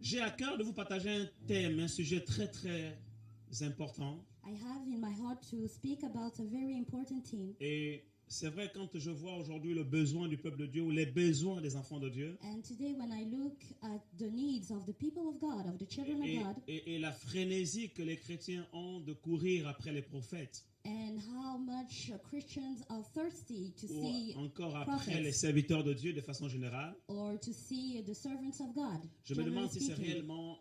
J'ai à cœur de vous partager un thème, un sujet très très important. I have in my heart to speak about a very important theme. Et c'est vrai, quand je vois aujourd'hui le besoin du peuple de Dieu ou les besoins des enfants de Dieu And today when I look at the needs of the people of God, of the children of God, et la frénésie que les chrétiens ont de courir après les prophètes and how much Christians are thirsty to see ou encore après prophets les serviteurs de Dieu de façon générale, or to see the servants of God. je me generally demande si c'est speaking. réellement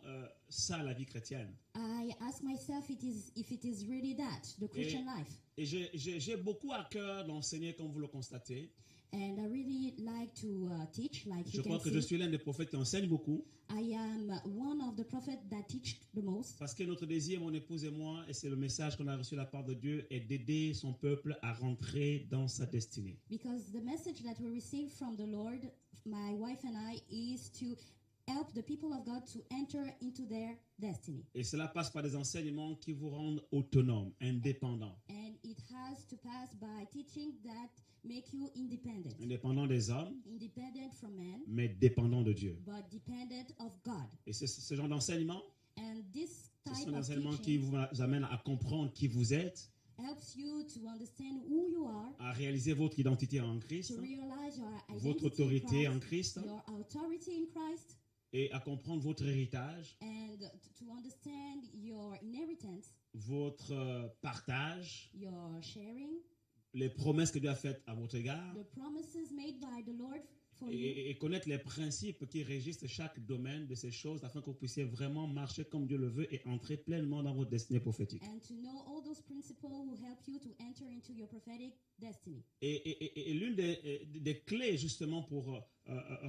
ça la vie chrétienne. I ask myself if it is really that, the Christian life. Et j'ai beaucoup à cœur d'enseigner, comme vous le constatez. And I really like to teach, like Je you crois can que je see. suis l'un des prophètes qui enseigne beaucoup. I am one of the prophets that teach the most. Parce que notre désir, mon épouse et moi, et c'est le message qu'on a reçu de la part de Dieu, est d'aider son peuple à rentrer dans sa destinée. Because the message that we receive from the Lord, my wife and I, is to help the people of God to enter into their destiny. Et cela passe par des enseignements qui vous rendent autonomes, indépendants. And it has to pass by teaching that make you independent. Indépendants des hommes, Independent from men, mais dépendants de Dieu. but dependent of God. Et c'est ce genre d'enseignement, And this ce type sont des of enseignements qui teaching vous amènent à comprendre qui vous êtes, helps you to understand who you are, à réaliser votre identité en Christ, to realize your votre identity autorité in en Christ, Christ, your authority in Christ, et à comprendre votre héritage, and to understand your inheritance, votre partage, your sharing, les promesses que Dieu a faites à votre égard, the promises made by the Lord for you, et connaître les principes qui régissent chaque domaine de ces choses afin que vous puissiez vraiment marcher comme Dieu le veut et entrer pleinement dans votre destinée prophétique. and to know all those principles who help you to enter into your prophetic destiny. Et l'une des clés justement pour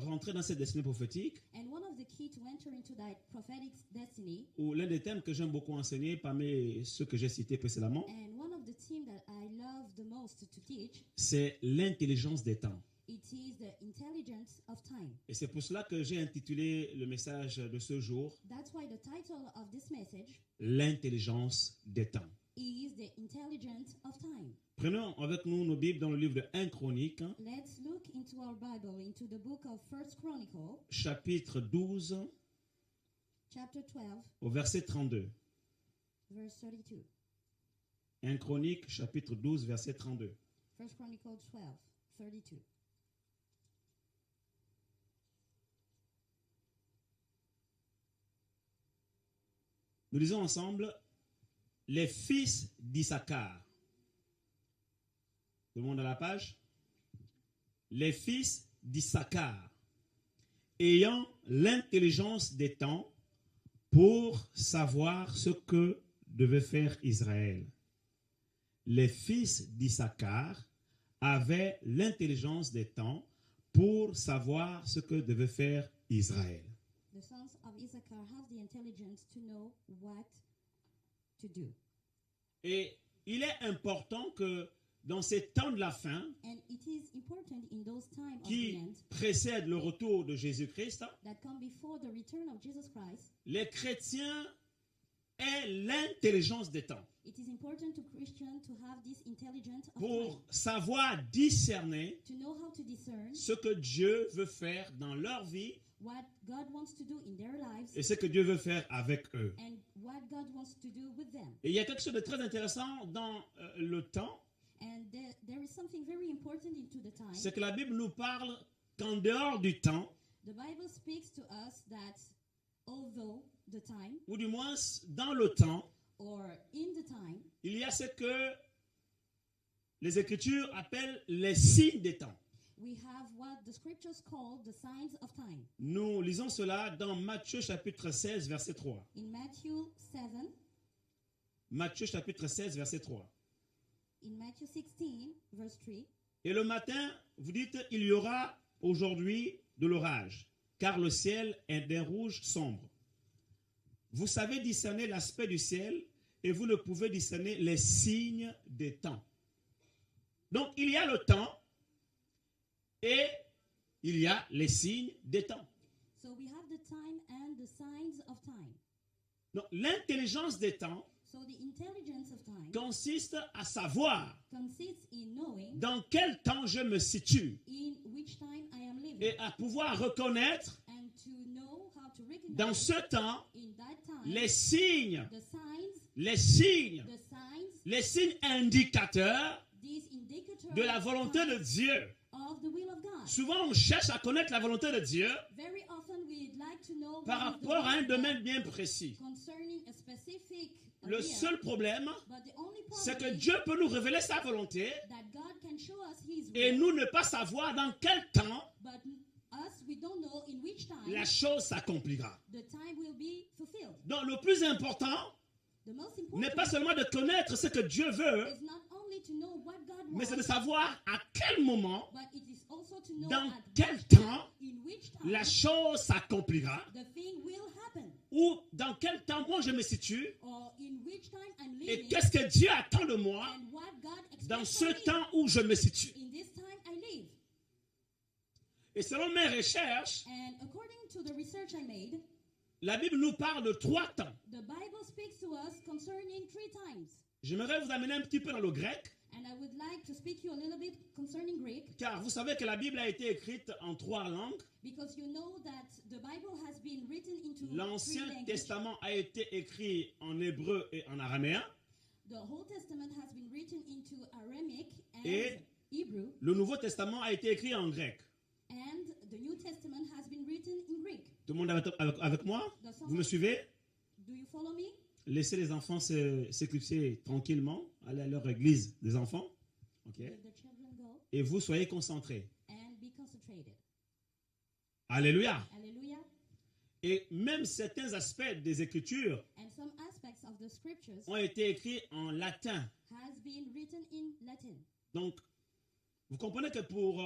rentrer dans cette destinée prophétique, And one of the key to enter into that prophetic destiny, ou l'un des thèmes que j'aime beaucoup enseigner parmi ceux que j'ai cités précédemment, and one of the themes that I love the most to teach, c'est l'intelligence des temps. it is the intelligence of time. Et c'est pour cela que j'ai intitulé le message de ce jour That's why the title of this message l'intelligence des temps. is the intelligence of time. Prenons avec nous nos Bibles dans le livre de 1 Chronique, Let's look into our Bible, into the book of First Chronicle, chapitre 12, chapter 12, au verset 32. verse 32. 1 Chronique, chapitre 12, verset 32. First Chronicle 12, 32. Nous lisons ensemble les fils d'Issachar. Tout le monde à la page? Les fils d'Issachar, ayant l'intelligence des temps pour savoir ce que devait faire Israël. Les fils d'Issachar avaient l'intelligence des temps pour savoir ce que devait faire Israël. The sons of Issachar have the intelligence to know what to do. Et il est important que dans ces temps de la fin, And it is important in those times of the qui end précèdent le retour de Jésus-Christ, that come before the return of Jesus Christ, les chrétiens aient l'intelligence des temps it is important to Christians to have this intelligence of pour time, savoir discerner to know how to discern ce que Dieu veut faire dans leur vie what God wants to do in their lives et ce que Dieu veut faire avec eux. and what God wants to do with them. Et il y a quelque chose de très intéressant dans le temps, And there is something very important into the time. c'est que la Bible nous parle qu'en dehors du temps, The Bible speaks to us that although the time, ou du moins dans le temps, or in the time, il y a ce que les Écritures appellent les signes des temps. we have what the scriptures call the signs of time. Nous lisons cela dans Matthieu chapitre 16, verset 3. In Matthew 7, Matthieu chapitre 16, verset 3. in Matthew 16, verse 3, Et le matin, vous dites, il y aura aujourd'hui de l'orage, car le ciel est d'un rouge sombre. Vous savez discerner l'aspect du ciel et vous ne pouvez discerner les signes des temps. Donc, il y a le temps et il y a les signes des temps. so we have the time and the signs of time. Donc, l'intelligence des temps So the intelligence of time consiste à savoir consists in knowing dans quel temps je me situe in which time I am living et à pouvoir reconnaître and to know how to Dans ce temps, in that time, les signes, the signs, les signes, the signs, les signes indicateurs these indicators de la volonté de Dieu. of the will of God. Souvent, on cherche à connaître la volonté de Dieu Very often we'd like to know par what is the rapport à will un of God domaine bien précis. concerning a specific Le area, seul problème, but the only c'est que problem is Dieu peut nous révéler sa volonté that God can show us His et will, nous ne pas savoir dans quel temps but us, we don't know in which time la chose s'accomplira. the time will be fulfilled. Donc, le plus important The most n'est important pas seulement de connaître ce que Dieu veut, is not only to know what God mais c'est de wants, savoir à quel moment, but it is also to know dans at quel what temps in which time la chose s'accomplira, the thing will happen, ou dans quel temps moi je me situe, or in which time I'm et living, qu'est-ce que Dieu attend de moi and what God dans expects ce from me temps où je me situe. in this time I live. Et selon mes recherches, And according to the research I made, la Bible nous parle de 3 temps. the Bible speaks to us concerning 3 times. J'aimerais vous amener un petit peu dans le grec, And I would like to speak to you a little bit concerning Greek, car vous savez que la Bible a été écrite en 3 langues. because you know that the Bible has been written into 3 L'Ancien languages. Testament a été écrit en hébreu et en araméen. The Old Testament has been written into Aramaic and Et Hebrew, le Nouveau Testament a été écrit en grec. and the New Testament has been written in Greek. Tout le monde avec moi? Vous me suivez? Do you follow me? Laissez les enfants s'éclipser tranquillement, aller à leur église des enfants. Ok? Let the children go Et vous soyez concentrés. and be concentrated. Alléluia. Hallelujah. Et même certains aspects des Écritures And some aspects of the scriptures ont été écrits en latin. has been written in Latin. Donc, vous comprenez que pour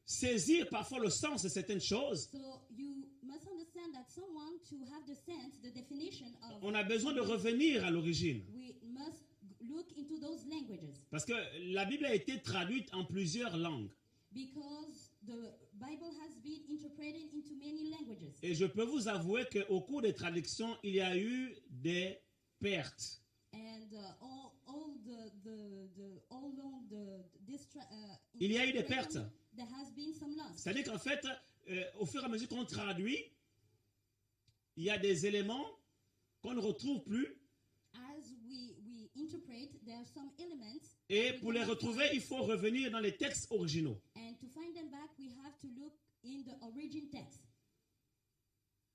saisir parfois le sens de certaines choses, So you must understand that someone to have the sense, the definition of, on a besoin de revenir à l'origine. we must look into those languages, Parce que la Bible a été traduite en plusieurs langues. because the Bible has been interpreted into many languages. Et je peux vous avouer qu'au cours des traductions, il y a eu des pertes. And all along Il y a eu des pertes. there has been some loss. C'est-à-dire qu'en fait, au fur et à mesure qu'on traduit, il y a des éléments qu'on ne retrouve plus. As we interpret, there are some elements, Et pour les retrouver, il faut revenir dans les textes originaux. and to find them back, we have to look in the origin text.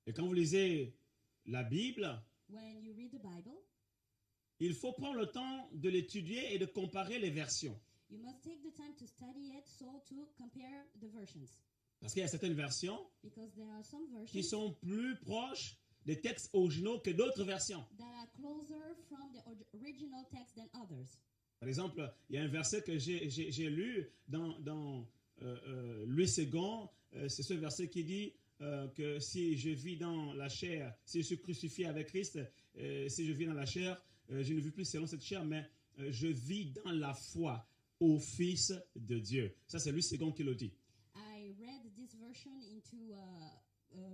Et quand vous lisez la Bible, When you read the Bible, il faut prendre le temps de l'étudier et de comparer les versions. you must take the time to study it, so to compare the versions, Parce qu'il y a certaines versions because there are some qui versions sont plus proches des textes originaux que d'autres versions. that are closer from the original text than others. Par exemple, il y a un verset que j'ai lu dans Louis II. C'est ce verset qui dit que si je vis dans la chair, si je suis crucifié avec Christ, si je vis dans la chair, je ne vis plus selon cette chair, mais je vis dans la foi au Fils de Dieu. Ça, c'est Louis II qui le dit. I read this version into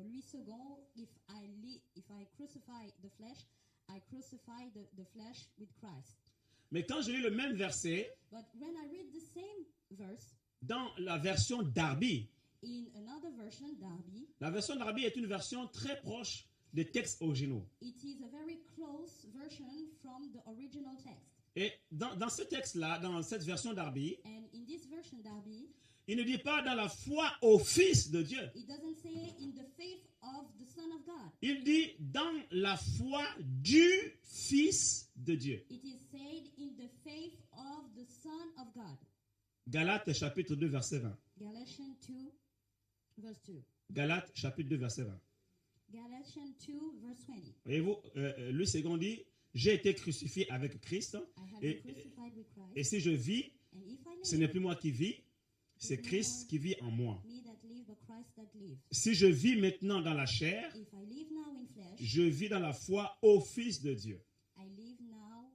Louis II. If I crucify the flesh, I crucify the flesh with Christ. Mais quand je lis le même verset, But when I read the same verse dans la version Darby, in another version, Darby, la version Darby est une version très proche des textes originaux. it is a very close version from the original text. Et dans ce texte-là, dans cette version Darby, And in this version, Darby, il ne dit pas dans la foi au Fils de Dieu. it doesn't say in the faith of the Son of God. Il dit dans la foi du Fils de Dieu. It is said in the faith of the Son of God. Galates chapitre 2 verset 20. Galatians 2, verse 2. Galates chapitre 2 verset 20. Galatians 2, verse 20. Voyez-vous, Louis II dit, j'ai été crucifié avec Christ, I have et, been crucified with Christ, et si je vis, and if I ce n'est live, plus moi qui vis, c'est Christ qui vit en moi. me that live, but Christ that live. Si je vis maintenant dans la chair, If I live now in flesh, je vis dans la foi au Fils de Dieu. I live now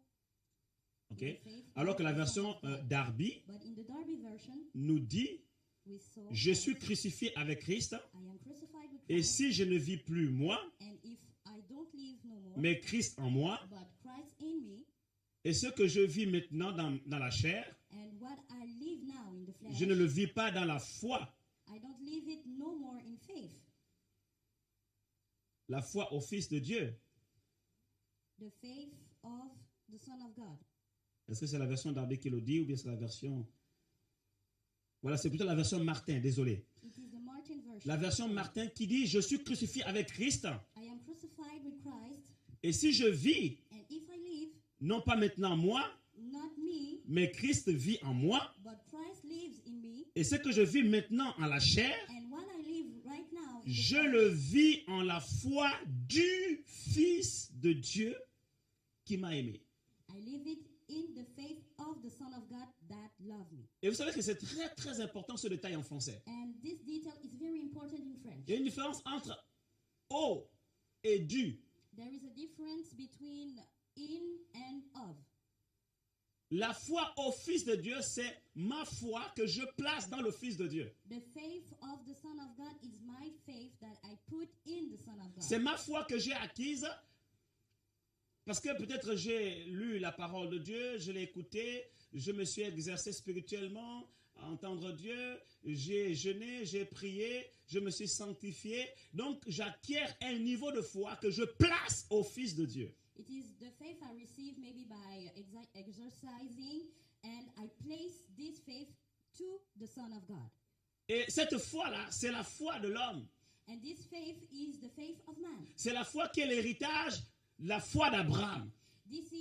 Ok? in the faith Alors que la of the Son version of God. Darby But in the Darby version, nous dit, we saw je that suis crucifié avec Christ, I am crucified with et Christ, si je ne vis plus moi, and if I don't live no more, mais Christ en moi, but Christ in me, et ce que je vis maintenant dans la chair, and what I live now in the flesh, je ne le vis pas dans la foi. I don't live it no more in faith. la foi au Fils de Dieu. The faith of the Son of God. Est-ce que c'est la version d'Abbé qui le dit ou bien c'est la version... Voilà, c'est plutôt la version Martin, désolé. It is the Martin version. La version Martin qui dit « Je suis crucifié avec Christ. I am crucified with Christ, Et si je vis, and if I live, non pas maintenant moi, not me, mais Christ vit en moi. but Christ lives in me, Et ce que je vis maintenant en la chair, and what I live right now in the je flesh, le vis en la foi du Fils de Dieu qui m'a aimé. I live it in the faith of the Son of God that loved me. Et vous savez que c'est très très important ce détail en français. And this detail is very important in French. Il y a une différence entre au et du. There is a difference between in and of. La foi au Fils de Dieu, c'est ma foi que je place dans le Fils de Dieu. The faith of the Son of God is my faith that I put in the Son of God. C'est ma foi que j'ai acquise parce que peut-être j'ai lu la parole de Dieu, je l'ai écoutée, je me suis exercé spirituellement à entendre Dieu, j'ai jeûné, j'ai prié, je me suis sanctifié. Donc j'acquiers un niveau de foi que je place au Fils de Dieu. It is the faith I receive maybe by exercising, and I place this faith to the Son of God. Et cette foi-là, c'est la foi de l'homme. And this faith is the faith of man. C'est la foi qui est l'héritage, la foi d'Abraham. This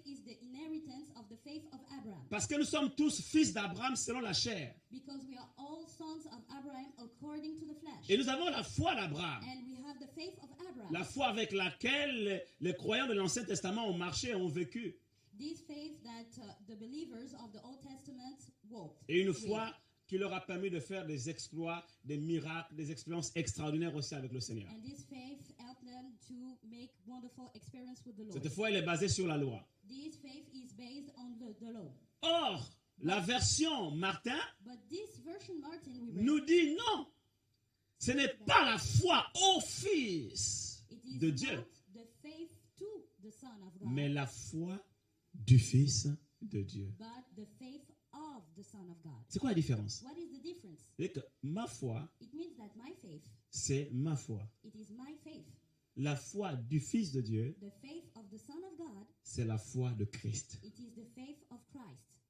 is the inheritance of the faith of Abraham. Parce que nous sommes tous fils d'Abraham selon la chair. Because we are all sons of Abraham according to the flesh. Et nous avons la foi d'Abraham. And we have the faith of Abraham. La foi avec laquelle les croyants de l'Ancien Testament ont marché et ont vécu. This faith that the believers of the Old Testament walked. Et une with. foi qui leur a permis de faire des exploits, des miracles, des expériences extraordinaires aussi avec le Seigneur. And this faith helped them to make wonderful experience with the Lord. Cette foi, elle est basée sur la loi. This faith is based on the law. Or, la version Martin But this version Martin we read, nous dit non. Ce n'est pas la foi au Fils it is de Dieu, not the faith to the Son of God, mais la foi du Fils de Dieu. but the faith of the Son of God. C'est quoi la différence? What is the difference? C'est que ma foi, It means that my faith, c'est ma foi. it is my faith. La foi du Fils de Dieu, The faith of the Son of God, c'est la foi de Christ. it is the faith of Christ.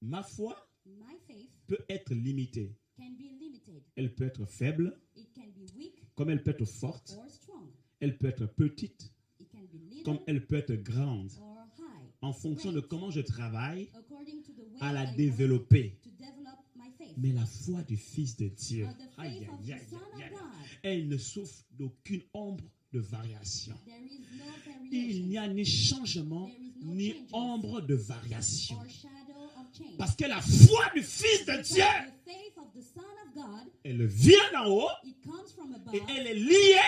Ma foi My faith peut être limitée. can be limited. Elle peut être faible, It can be weak comme elle peut être forte. or strong. Elle peut être petite, It can be little comme elle peut être grande, or high, en fonction de comment je travaille according to the way à la I work développer. to develop my faith. Mais la foi du Fils de Dieu, But the aïe, faith of aïe, the aïe, Son aïe, of aïe, God, elle ne souffre d'aucune ombre de variation. there is no Il n'y variation a ni changement, There is no ni changes. ombre de variation. or shadow of change. Parce que la foi du Fils de Because Dieu, the faith of the Son of God, elle vient d'en haut it comes from above, et elle est liée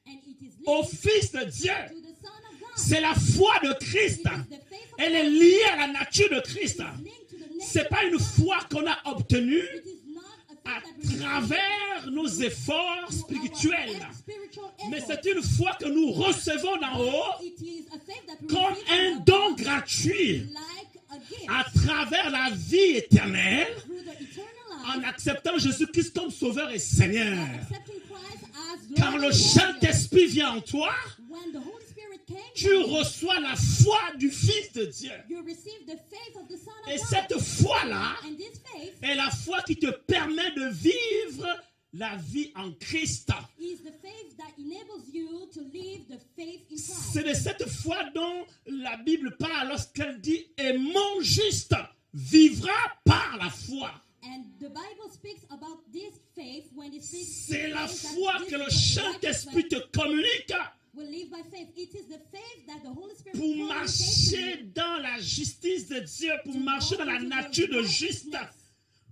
and it is au linked Fils de Dieu. to the Son of God. C'est la foi de It Christ. is the faith of Elle God. est liée à la nature de Christ. It is linked to the nature C'est pas of une God. foi qu'on a obtenue It is not a faith à that we receive travers nos efforts through our spirituels, spiritual mais effort. c'est une foi que nous recevons d'en haut It is a faith that we comme receive un from don above, gratuit like a gift à travers la vie éternelle through the eternal en life, acceptant Jésus-Christ comme Sauveur et Seigneur. accepting Christ as Quand Lord le and Savior. Saint-Esprit vient en toi, When the Holy Spirit came, tu to you, reçois la foi du Fils de Dieu. you received the faith of the Son of Et God. cette foi-là And this faith est la foi qui te permet de vivre la vie en Christ. is the faith that enables you to live the faith in Christ. C'est de cette foi dont la Bible parle lorsqu'elle dit « Et mon juste vivra par la foi And the Bible speaks about this faith when it ». speaks C'est this la faith that foi this que le righteous Saint-Esprit te communique will live by faith. It is the faith that the Holy Spirit pour communicates to marcher you dans la justice de Dieu, pour to marcher walk dans la into the nature de juste. righteousness.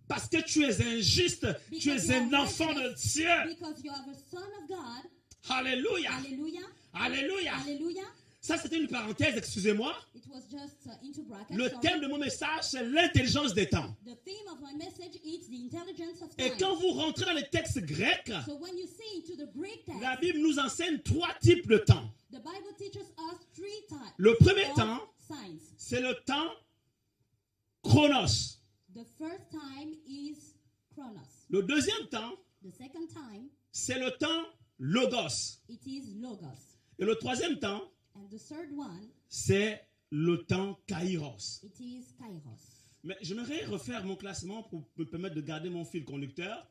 Parce que tu es un juste, tu Because es you un are enfant de righteous, Dieu. because you are the Son of God. Alléluia. Hallelujah. Alléluia. Hallelujah. Ça, c'était une parenthèse, excusez-moi. It was just into brackets. Le sorry. thème de mon message, c'est l'intelligence des temps. The theme of my message is the intelligence of Et time. quand vous rentrez dans les textes grecs, So when you see into the Greek text, la Bible nous enseigne 3 types de temps. the Bible teaches us 3 types Le premier of temps, signs. c'est le temps chronos. The first time is chronos. Le deuxième temps, The second time, c'est le temps logos. it is logos. Et le troisième temps, And the third one, c'est le temps kairos. it is kairos. Mais j'aimerais refaire mon classement pour me permettre de garder mon fil conducteur.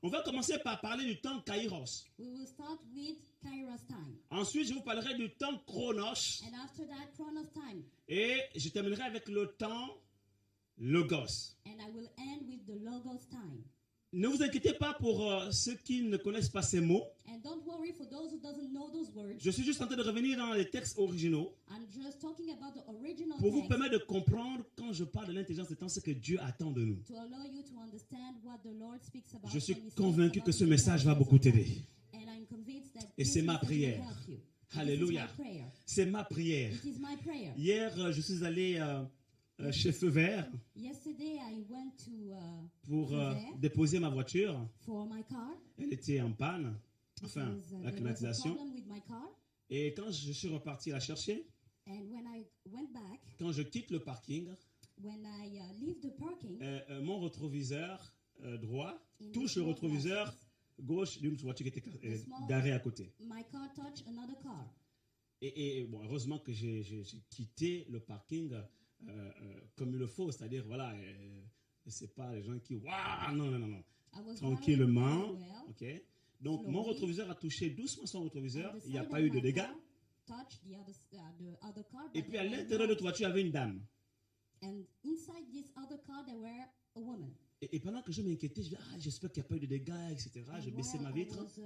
On va commencer par parler du temps kairos. We will start with kairos time. Ensuite, je vous parlerai du temps chronos. And after that, chronos time. Et je terminerai avec le temps logos. And I will end with the logos time. Ne vous inquiétez pas pour ceux qui ne connaissent pas ces mots. And don't worry for those who doesn't know those words. Je suis juste en train de revenir dans les textes originaux I'm just talking about the original pour vous text permettre de comprendre quand je parle de l'intelligence des temps ce que Dieu attend de nous. to allow you to understand what the Lord speaks about. Je suis when he convaincu speaks que about ce the message va intelligence beaucoup of God. t'aider. And I'm convinced that Et this c'est ma message will prière. help you. Alléluia. This is my prayer. C'est ma prière. It is my prayer. Hier, je suis allé chez Feu Vert Yesterday I went to pour Feu Vert déposer ma voiture. for my car. Elle était en panne, enfin, because, la there was a climatisation. problem with my car. Et quand je suis reparti la chercher, And when I went back, quand je quitte le parking, when I leave the parking, mon rétroviseur droit in the touche le small rétroviseur glasses, gauche d'une voiture qui était The small- garée à côté. my car touched another car. Et bon, heureusement que j'ai quitté le parking comme il le faut, c'est-à-dire, voilà, c'est pas les gens qui, waouh, non, non, non, non, I was tranquillement, driving very well, ok. Donc, mon Slowly. rétroviseur a touché doucement son rétroviseur, and the il n'y a side pas of eu de my dégâts. car touched the other car, Et but puis, à there were l'intérieur de no- la voiture, il y avait une dame. And inside this other car, there were a woman. Et pendant que je m'inquiétais, je disais, ah, j'espère qu'il n'y a pas eu de dégâts, etc. And J'ai baissé while ma I vitre. was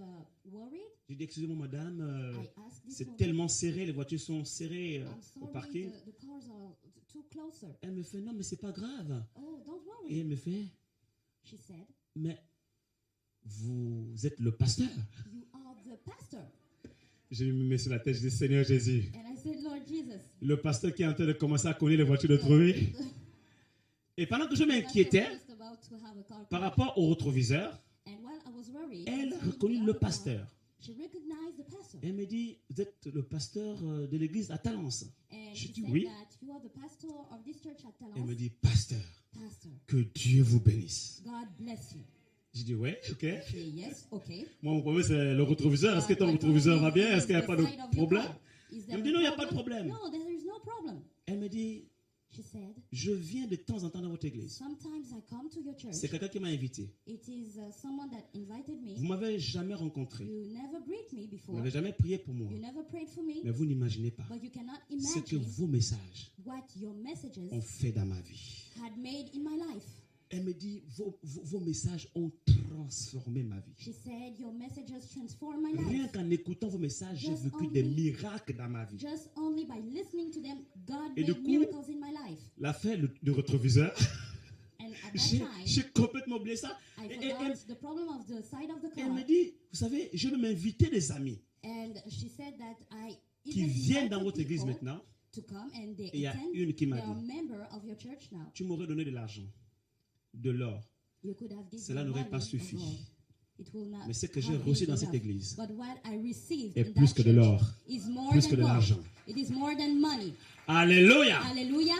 worried, J'ai dit, excusez-moi, madame, I asked this c'est woman, tellement serré, les voitures sont serrées I'm au sorry, parking. the cars are too closer. Elle me fait, non, mais c'est pas grave. Oh, don't Et worry, elle me fait, she said. mais vous êtes le pasteur. You are the pastor. J'ai mis mes mains sur la tête, je dis, Seigneur Jésus, And I said, Lord Jesus. le pasteur qui est en train de commencer à connaître les voitures d'autrui. Et pendant que je m'inquiétais Just about to have a car par crash. rapport au rétroviseur, And while I was worried, elle concerning reconnut the le other car, pasteur. she recognized the pastor. Elle me dit, vous êtes le pasteur de l'église à Talence. And Je she dis said oui. that you are the pastor of this church at Elle me Talence. dit, pasteur, Pastor, que Dieu vous bénisse. God bless you. J'ai dit, ouais, ok. I say, yes, okay. Moi, mon problème, c'est le rétroviseur. Est-ce que ton My rétroviseur va problem bien? Est-ce qu'il n'y a is pas the de side of your problème? car. Is Elle there me dit, a non, il n'y a pas de problem? problème. No, there is no problem. Elle me dit, She said, je viens de temps en temps dans votre église. sometimes I come to your church. C'est quelqu'un qui m'a invité. It is someone that invited Vous me. m'avez jamais rencontré. You never greet me Vous before. n'avez jamais prié pour moi. You never prayed for me. Mais vous n'imaginez pas But you cannot ce que imagine vos messages what your messages ont fait dans ma vie. had made in my life. Elle me dit, vos messages ont transformé ma vie. She said, your messages transform my Rien life. qu'en écoutant vos messages, j'ai Just vécu des only- miracles dans ma vie. Just only by listening to them, God Et du made coup, miracles in my life. L'affaire du rétroviseur, And at that j'ai time, j'ai complètement oublié ça. I Et forgot the problem of the side of the elle car. me dit, vous savez, je vais m'inviter des amis And she said that I qui even viennent dans invited votre église people maintenant. to come and they Et il y a attend. une qui m'a They are dit, member of your church now. tu m'aurais donné de l'argent, de l'or. You could have given Cela n'aurait money pas or suffi. gold. It will not Mais ce que j'ai have reçu been dans cette enough. église But what I received est in plus that que de l'or, church is more plus than que de gold. l'argent. It is more than money. Alléluia. Hallelujah.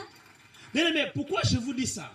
Mais pourquoi je vous dis ça?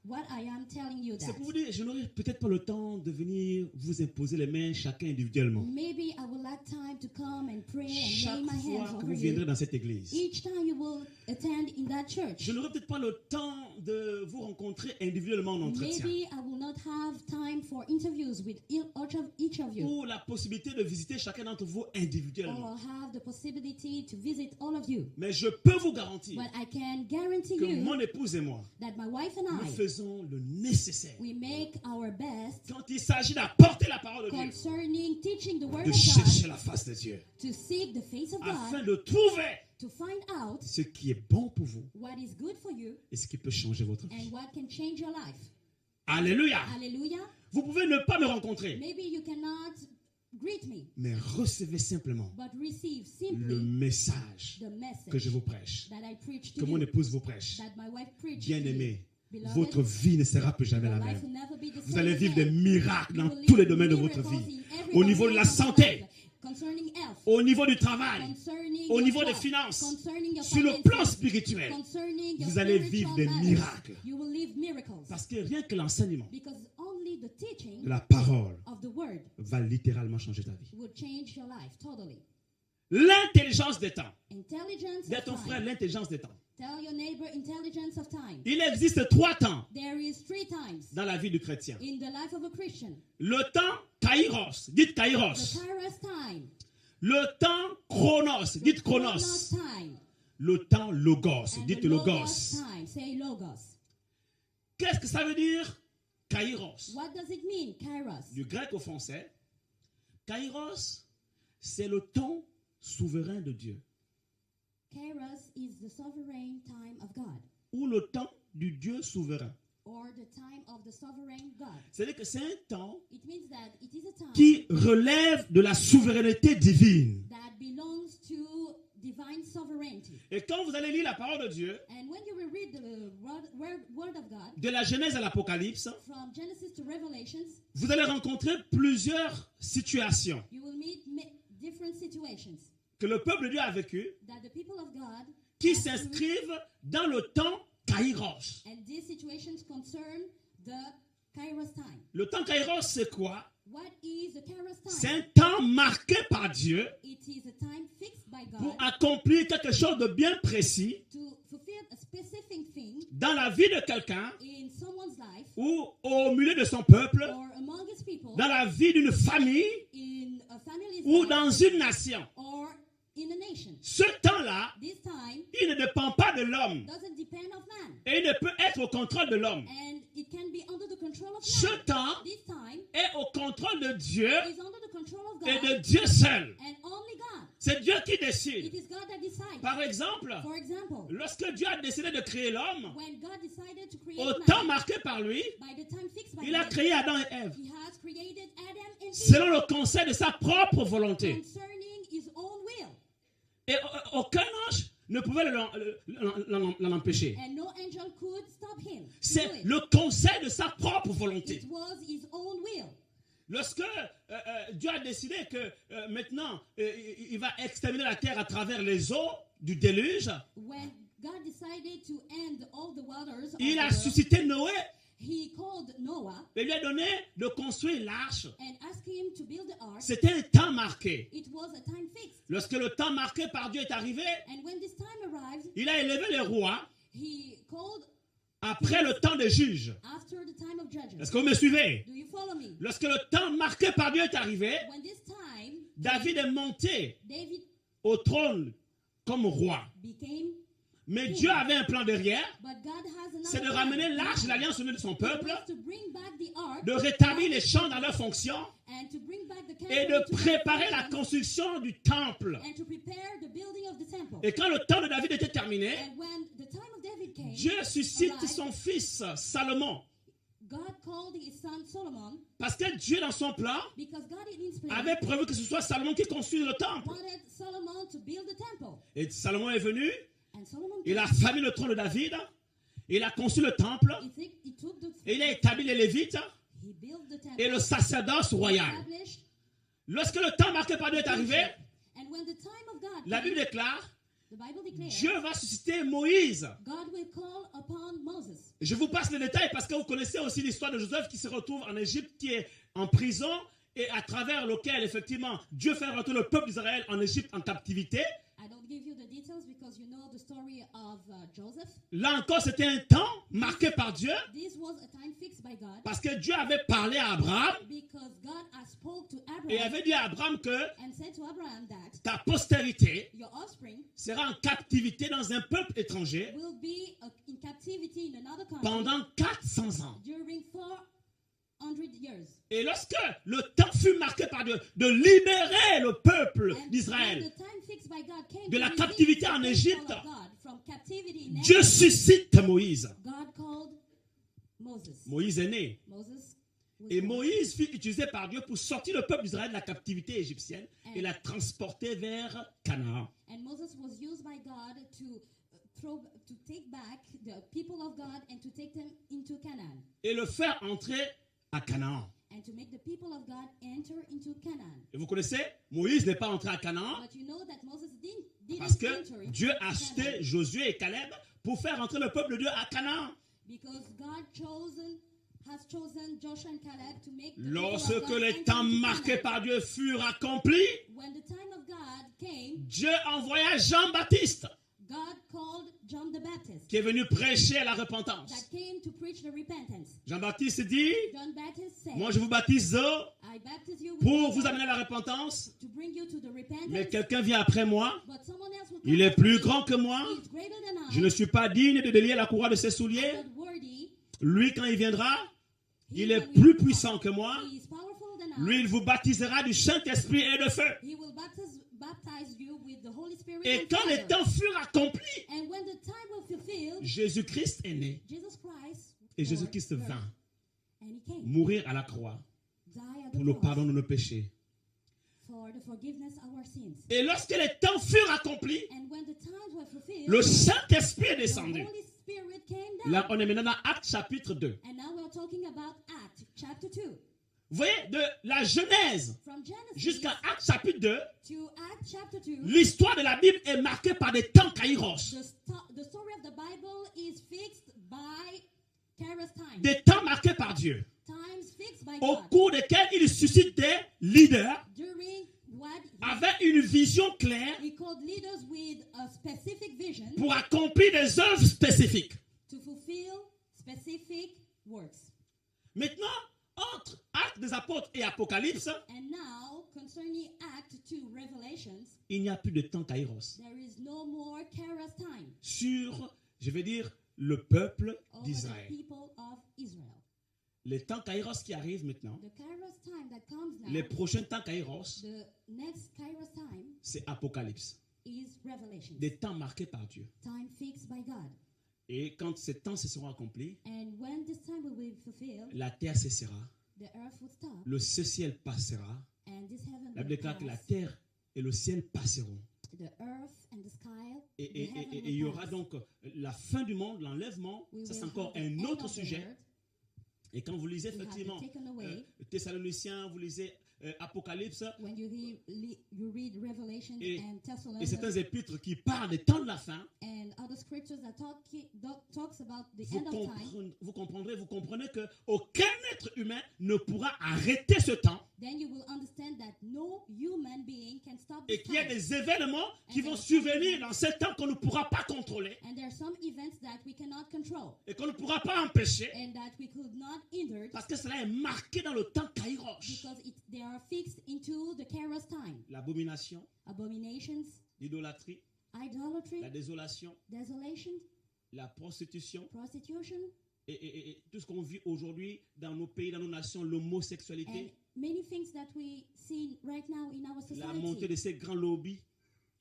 What I am telling you C'est that. pour vous dire, je n'aurai peut-être pas le temps de venir vous imposer les mains chacun individuellement. Maybe I will lack time to come and pray and lay Chaque my fois hands que over vous viendrez you. dans cette église, Each time you will attend in that church. je n'aurai peut-être pas le temps de vous rencontrer individuellement en entretien. Maybe I will not have time for interviews with each of you. Ou la possibilité de visiter chacun d'entre vous individuellement. Or have the possibility to visit all of you. Mais je peux vous garantir But I can guarantee que you mon épouse et moi, that my wife and nous I, faisons le nécessaire we make our best quand il s'agit d'apporter la parole de Dieu, concerning teaching the word de of chercher God, la face de Dieu, to seek the face of afin God, de trouver to find out ce qui est bon pour vous what is good for you et ce qui peut changer votre vie. and what can change your life. Alléluia. Hallelujah. Vous pouvez ne pas me rencontrer, Maybe you cannot greet me, mais recevez simplement but receive le simply message the que je message vous prêche, that I preach que to mon you, épouse vous prêche. that my wife preached to you. Bien-aimé, Beloved, votre vie ne sera plus jamais your la life même. will never be the Vous same allez vivre des again. miracles You dans will tous les live domaines de votre miracles vie. in every Au niveau de la area of your santé, life, concerning health, au niveau du travail, concerning au your niveau des job, finances, concerning your sur le finances, plan spirituel. concerning your Vous allez spiritual vivre des matters. miracles. You will live miracles. Parce que rien que l'enseignement Because only only the teaching de la parole of the word va littéralement changer ta vie. would change your life totally. L'intelligence des temps. Intelligence Dis à of ton frère time. l'intelligence des temps. Tell your neighbor intelligence of time. Il existe 3 temps There is 3 times dans la vie du chrétien. in the life of a Christian. Le temps kairos, dites The kairos. Kairos time. Le temps chronos, dites Chronos chronos. time. Le temps logos, And dites the Logos logos. time. Say Logos. Qu'est-ce que ça veut dire kairos? What does it mean, Kairos? Du grec au français, kairos, c'est le temps souverain de Dieu Kairos is the sovereign time of God, ou le temps du Dieu souverain. or the time of the sovereign God. C'est-à-dire que c'est un temps It means that it is a time qui relève de la souveraineté divine. that belongs to divine sovereignty. Et quand vous allez lire la parole de Dieu, And when you will read the word of God, de la Genèse à l'Apocalypse, from Genesis to Revelations, vous allez rencontrer plusieurs situations you will meet different situations que le peuple de Dieu a vécues that the people of God qui have through, s'inscrivent dans le temps kairos. and these situations concern the Kairos time. Le temps kairos, c'est quoi? What is the Kairos C'est time? un temps marqué par Dieu It is a time fixed by pour God accomplir quelque chose de bien précis to fulfill a specific thing dans la vie de quelqu'un in someone's life ou au milieu de son peuple, or among his people, dans la vie d'une famille in a family's ou life, dans une nation. or in a nation. Ce temps-là, This time il ne dépend pas de l'homme doesn't depend of man, et il ne peut être au contrôle de l'homme. and it can be under the control of Ce man. temps This time est au contrôle de Dieu is under the control of et God de Dieu seul. and only God. C'est Dieu qui It décide. is God that decides. Par exemple, For example, lorsque Dieu a décidé de créer l'homme, when God decided to create au temps man, marqué par lui, by the time fixed by il a him, créé Adam et Ève he has created Adam and Eve selon le conseil de sa propre volonté. concerning his own will. Et aucun ange ne pouvait l'en empêcher. And no angel could stop him. to C'est do it. le conseil de sa propre volonté. It was his own will. Lorsque Dieu a décidé que maintenant il va exterminer la terre à travers les eaux du déluge, When God decided to end all the waters of il the a world, suscité Noé he called Noah et lui a donné de construire l'arche. and asked him to build the ark. C'était un temps marqué. It was a time fixed. Lorsque le temps marqué par Dieu est arrivé, And when this time arrived, il a élevé les rois he called après le temps des juges. after the time of judges. Est-ce que vous me suivez? Do you follow me? Lorsque le temps marqué par Dieu est arrivé, When this time, David est monté David au trône comme roi. became, Mais Dieu avait un plan derrière, but God has another c'est de plan. ramener l'arche de l'alliance au milieu de son It peuple, was to bring back the ark de rétablir les champs dans leur fonction and to bring back the et camp de into préparer la operation construction du temple. and to prepare the building of the temple. Et quand le temps de David était terminé, And when the time of David came, Dieu suscite arrived, son fils Salomon. God called his son Solomon Parce que Dieu, dans son plan, because God in his plan avait prévu que ce soit Salomon qui construise le temple. wanted Solomon to build the temple. Et Salomon est venu, And Solomon il a came. famé le trône de David, il a conçu le temple, He took the et il a établi les Lévites he built the temple, et le sacerdoce royal. established, Lorsque le temps marqué par Dieu est arrivé, and when the time of God la came, Bible déclare, the Bible declares Dieu va susciter Moïse. God will call upon Moses. Je vous passe les détails parce que vous connaissez aussi l'histoire de Joseph qui se retrouve en Égypte, qui est en prison et à travers lequel, effectivement, Dieu fait rentrer le peuple d'Israël en Égypte en captivité. I don't give you the details because you know the story of Joseph. Là encore, c'était un temps marqué par Dieu This was a time fixed by God parce que Dieu avait parlé à Abraham because God has spoke to et Abraham avait dit à Abraham que and said to Abraham that ta postérité your offspring sera en captivité dans un peuple étranger will be in captivity in another country pendant 400 ans. during 400 years. Et lorsque le temps fut marqué par Dieu de libérer le peuple And when d'Israël the time fixed by God came de to la release captivité the en people Égypte, of God from captivity in Dieu Egypt, suscite Moïse. God called Moses. Moïse est né. Moses was Et born. Moïse fut utilisé par Dieu pour sortir le peuple d'Israël de la captivité égyptienne et la transporter vers Canaan. And Moses was used by God to take back the people of God and to take them into Canaan Et le faire entrer à Canaan. and to make the people of God enter into Canaan. Et vous connaissez, Moïse n'est pas entré à Canaan But you know that Moses didn't parce que enter into Dieu a Canaan acheté Josué et Caleb pour faire entrer le peuple de Dieu à Canaan. because God chosen has chosen Joshua and Caleb to make the people of Lorsque God les enter temps into marqués Canaan. par Dieu furent accomplis, When the time of God came, Dieu envoya Jean-Baptiste God called John the Baptist qui est venu prêcher la repentance. that came to preach the repentance. Jean-Baptiste dit, John Baptist said, moi je vous baptise I baptize you with pour vous water amener à la repentance, to bring you to the repentance, mais quelqu'un vient après moi, but someone else will il come est after plus me. grand que moi, He is greater than I. je ne suis pas digne de délier la courroie de ses souliers. I'm not worthy. Lui, quand il viendra, He il est when he plus comes, puissant que moi. He is powerful than I. Lui, il vous baptisera du Saint-Esprit et de feu. He will baptize you with the Holy Spirit Et and quand fire. les temps furent accomplis, And when the time was fulfilled, Jésus-Christ est né. Jesus Christ Et was Jésus-Christ birthed. vint And he came, mourir à la croix die at pour the le cross pardon de nos péchés. for the forgiveness of our sins. Et lorsque les temps furent accomplis, And when the times were fulfilled, le Saint-Esprit est the descendu. Holy Spirit came down. Là, on est maintenant dans Actes chapitre 2. And now we're talking about Acts chapter 2. Vous voyez, de la Genèse From Genesis jusqu'à Actes chapitre 2, to Acts chapter 2, l'histoire de la Bible est marquée par des temps kairos. the story of the Bible is fixed by Kairos time. Des temps marqués par Dieu, Times fixed by au God. cours desquels il suscite des leaders During what avec une vision claire he called leaders with a specific vision pour accomplir des œuvres spécifiques. to fulfill specific works. Maintenant, entre Actes des Apôtres et Apocalypse, And now, concerning Act 2 Revelations, il n'y a plus de temps kairos there is no more Kairos time sur, je vais dire, le peuple over the d'Israël. people of Israel. Les temps kairos qui arrivent maintenant, The Kairos time that comes now, les prochains temps kairos, the next Kairos time c'est Apocalypse. is Revelation. Des temps marqués par Dieu. Time fixed by God. Et quand ces temps se seront accomplis, And when this time will be fulfilled, la terre cessera, the earth will stop, le ciel passera. and this heaven La Bible will déclare que la pass. terre et le ciel passeront. The earth and the sky, Et the heaven il will y aura pass. donc la fin du monde, l'enlèvement. We Ça, c'est will encore have the un end autre of the sujet. world. Et quand vous lisez We have effectivement been taken away. Thessaloniciens, vous lisez Apocalypse, When you read Revelation Et- and et Thessalonians certains épîtres qui parlent des temps de la fin, and other scriptures that talks about the end of time, vous comprenez que aucun être humain ne pourra arrêter ce temps then you will understand that no human being can stop et this qu'il y a time. des événements qui vont survenir dans ce temps qu'on ne pourra pas contrôler And there are some events that we cannot control et qu'on ne pourra pas empêcher and that we could not hinder parce que cela est marqué dans le temps kairos. because they are fixed into the Kairos time. L'abomination, Abominations, l'idolâtrie, idolatry, la désolation, desolation, la prostitution prostitution, et tout ce qu'on vit aujourd'hui dans nos pays, dans nos nations, l'homosexualité, and many things that we see right now in our la montée society. de ces grands lobbies.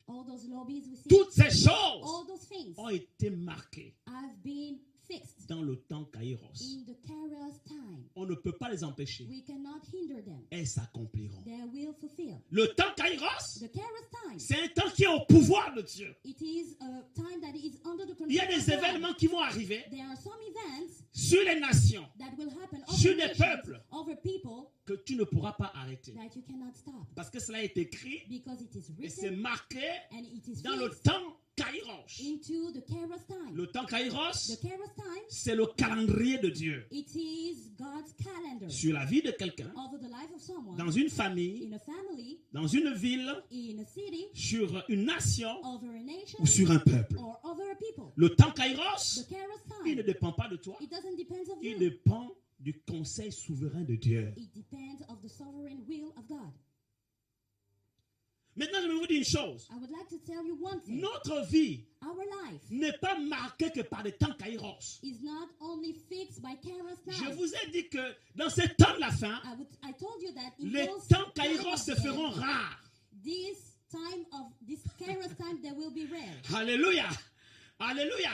All those lobbies we see, Toutes ces all choses those things ont été marquées have been fixed dans le temps kairos. in the Kairos time. On ne peut pas les empêcher. We cannot hinder them. Elles s'accompliront. They will fulfill. Le temps kairos, The Kairos time, c'est un temps qui est au pouvoir de Dieu. it is a time that is under the control Il y a des of God. événements qui vont arriver There are some events sur les nations that will happen Sur over des nations, peuples. over people que tu ne pourras pas arrêter. that you cannot stop Parce que cela est écrit because it is et c'est written marqué and it is dans le fixed temps kairos. into the Kairos time. Le temps kairos, The Kairos time, c'est le calendrier de Dieu it is God's calendar sur la vie de quelqu'un, over the life of someone, dans une famille, in a family, dans une ville, in a city, sur une nation over a nation, ou sur un peuple. or over a people. Le temps The kairos, Kairos il ne time, dépend pas de toi, it doesn't depend of il you. dépend du conseil souverain de Dieu. It depends of the sovereign will of God. Maintenant, je vais vous dire une chose. I would like to tell you one thing. Notre vie Our life n'est pas marquée que par des temps kairos. is not only fixed by Kairos Je time. vous ai dit que dans ces temps de la fin, I told you that in les those temps time kairos of se the feront end, rares. this Kairos time, they will be rare. Alléluia. Alléluia.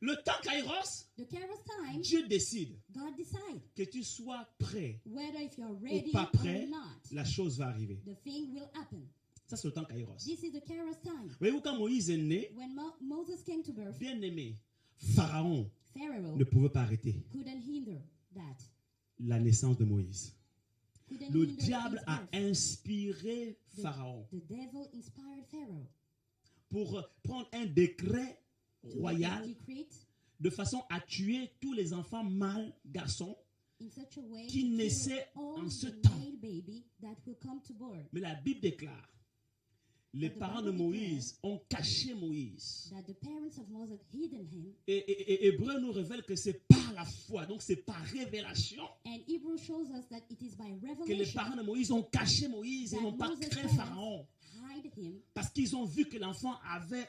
Le temps kairos, The Kairos time, Dieu décide God decides que tu sois prêt whether if you're ou ready pas prêt, or not, la chose va arriver. the thing will happen. Ça, c'est le temps kairos. This is the Kairos time. Voyez-vous, quand Moïse est né, When Moses came to birth, bien aimé, Pharaon Pharaoh ne pouvait pas arrêter couldn't hinder that. la naissance de Moïse. Couldn't Le hinder diable his a birth. inspiré Pharaon The devil inspired Pharaoh pour prendre un décret to make a royal decree de façon à tuer tous les enfants mâles garçons in such a way qui to kill naissaient all en ce the temps. male baby that will come to birth. Mais la Bible déclare, les But the parents de Bible Moïse ont caché Moïse. That the parents of Moses hidden him, Et Hébreu nous révèle que c'est par la foi, donc c'est par révélation, and Hebrew shows us that it is by que les revelation parents de Moïse ont caché Moïse et that n'ont pas Moses' craint parents Pharaon. hide him, Parce qu'ils ont vu que l'enfant avait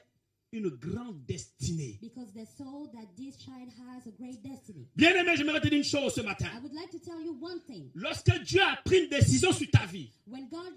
une grande destinée. because they saw that this child has a great destiny. Bien-aimé, j'aimerais te dire une chose ce matin. I would like to tell you one thing. Lorsque Dieu a pris une décision sur ta vie, When God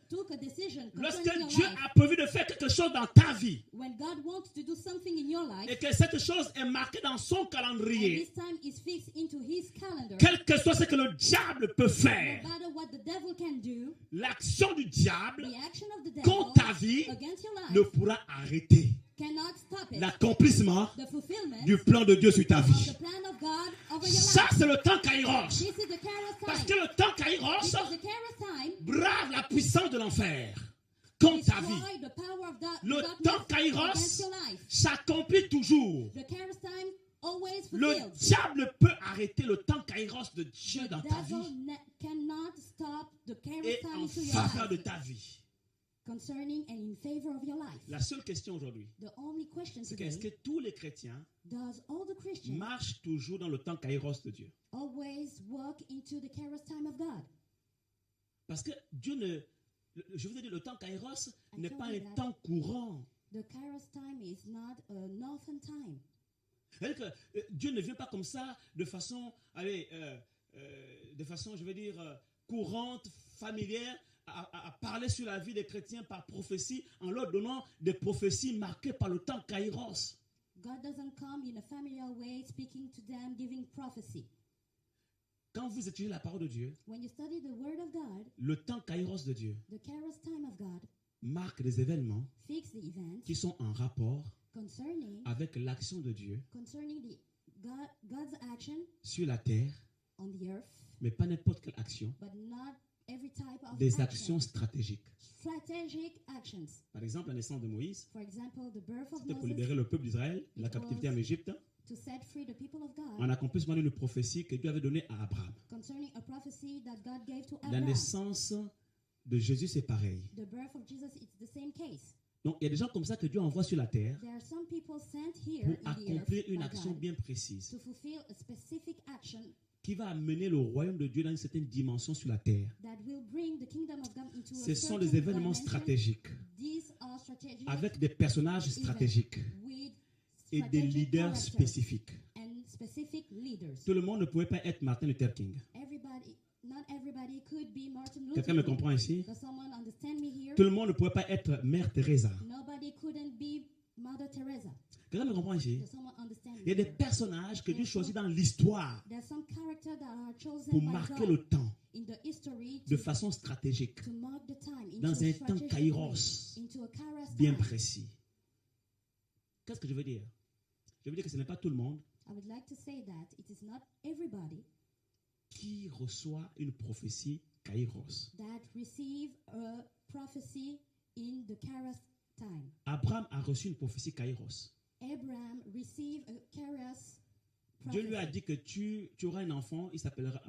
took a decision lorsque concerning your Dieu life, a prévu de faire quelque chose dans ta vie, when God wants to do something in your life, et que cette chose est marquée dans son and calendrier, this time is fixed into his calendar, quel que soit ce que le diable peut no faire, matter what the devil can do, l'action du diable the action of the devil contre ta vie against your ne life pourra arrêter cannot stop it. l'accomplissement The fulfillment du plan de Dieu sur ta of vie. the plan of God over your Ça, life. c'est le temps Kairos. This is the Kairos Parce time. que le temps Kairos Because the Kairos time brave la puissance de l'enfer contre ta vie. destroy the power of Le darkness temps against Kairos your life. s'accomplit toujours. The Kairos time always Le fulfilled. diable peut arrêter le temps Kairos de Dieu The dans ta devil vie cannot stop the Kairos et time en into your faveur de life ta vie. concerning and in favor of your life. La seule question aujourd'hui, The only question c'est que est-ce que today, tous les chrétiens does all the Christians marchent toujours dans le temps Kairos de Dieu? always walk into the Kairos time of God? Parce que Dieu ne... Je vous ai dit, le temps Kairos n'est told pas you un that. temps courant. The Kairos time is not a northern time. C'est-à-dire que Dieu ne vient pas comme ça de façon, de façon, je vais dire, courante, familière, à parler sur la vie des chrétiens par prophétie, en leur donnant des prophéties marquées par le temps Kairos. God doesn't come in a familiar way, speaking to them, giving prophecy. Quand vous étudiez la parole de Dieu, When you study the Word of God, le temps Kairos de Dieu the Kairos time of God marque des événements fix the events qui sont en rapport concerning avec l'action de Dieu the God's action sur la terre, on the earth, mais pas n'importe quelle action, but not every type of des action. actions stratégiques. Strategic actions. Par exemple, la naissance de Moïse, For example, the birth of c'était pour Moses libérer le peuple d'Israël de la captivité en Égypte, to set free the people of God en accomplissement d'une prophétie que Dieu avait donnée à Abraham. concerning a prophecy that God gave to La Abraham. naissance de Jésus, c'est pareil. The birth of Jesus, it's the same case. Donc, il y a des gens comme ça que Dieu envoie sur la terre There are some people sent here pour in the accomplir earth une by action God bien précise to fulfill a specific action qui va amener le royaume de Dieu dans une certaine dimension sur la terre. that will bring the kingdom of God into Ce a sont certain des événements dimension. stratégiques These are strategic avec des personnages stratégiques with et des strategic leaders characters spécifiques. and specific leaders. Tout le monde ne pouvait pas être Martin Luther King. Not everybody could be Martin Luther Quelqu'un me King. comprend ici? Does someone understand me here? Tout le monde ne pouvait pas être Mère Teresa. Nobody couldn't be Mother Teresa. Quelqu'un me comprend ici? Does someone understand Il y a me des here? personnages que Dieu choisit dans l'histoire There's some characters that are chosen pour by marquer God le temps in the history de to, façon stratégique, to mark the time into dans a un temps strategic kairos way, into a kairos bien time. précis. Qu'est-ce que je veux dire? Je veux dire que ce n'est pas tout le monde I would like to say that it is not everybody qui reçoit une prophétie kairos. that receive a prophecy in the kairos time. Abraham a reçu une prophétie kairos. Abraham received a kairos Dieu lui a prophecy. dit que tu auras un enfant, il s'appellera...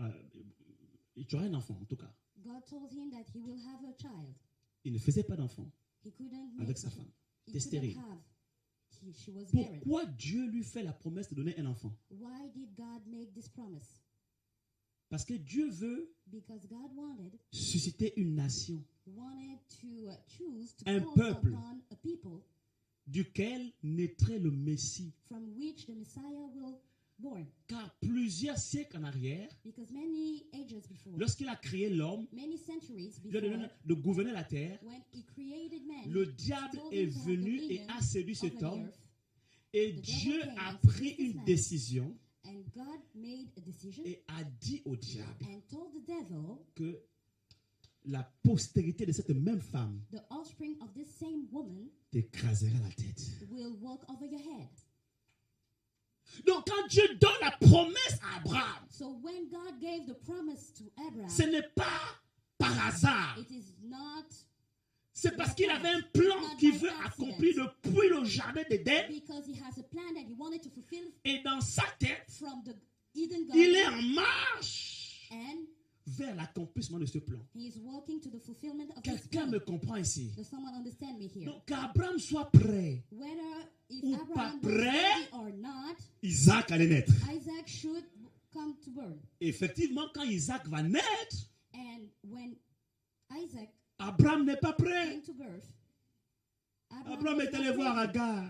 tu auras un enfant en tout cas. God told him that he will have a child. Il ne faisait pas d'enfant He couldn't avec make sa it. femme. He T'es couldn't stérile. have. She was barren. Pourquoi Dieu lui fait la promesse de donner un enfant? Why did God make this promise? Parce que Dieu veut Because God wanted susciter une nation to choose to Un call peuple. upon a people duquel naîtrait le Messie. from which the Messiah will born. Car plusieurs siècles en arrière, Because many ages before, lorsqu'il a créé l'homme, many centuries il lui a before, donné de gouverner la terre, when he created man, le diable told est him to have venu et dominion a séduit over cet the homme earth, et The Dieu devil came a and pris seduced this une man. décision and God made a decision et a dit au diable and told the devil, que la postérité de cette même femme the offspring of this same woman t'écrasera la tête. will walk over your head. Donc quand Dieu donne la promesse à Abraham, So when God gave the promise to Abraham, ce n'est pas par hasard. it is not C'est parce qu'il avait un plan qu'il veut accomplir depuis le jardin d'Éden because he has a plan that he wanted to fulfill et dans sa tête, from the Eden Il est garden, en marche and vers l'accomplissement de ce plan. he is walking to the fulfillment of his Quelqu'un plan. me comprend ici. Does someone understand me here? Donc, qu'Abraham soit prêt, Whether if Ou Abraham pas was prêt. ready or not, Isaac allait naître. Isaac should come to birth. Effectivement, quand Isaac va naître, And when Isaac Abraham n'est pas prêt. came to birth, Abraham was est not allé voir ready. Agar.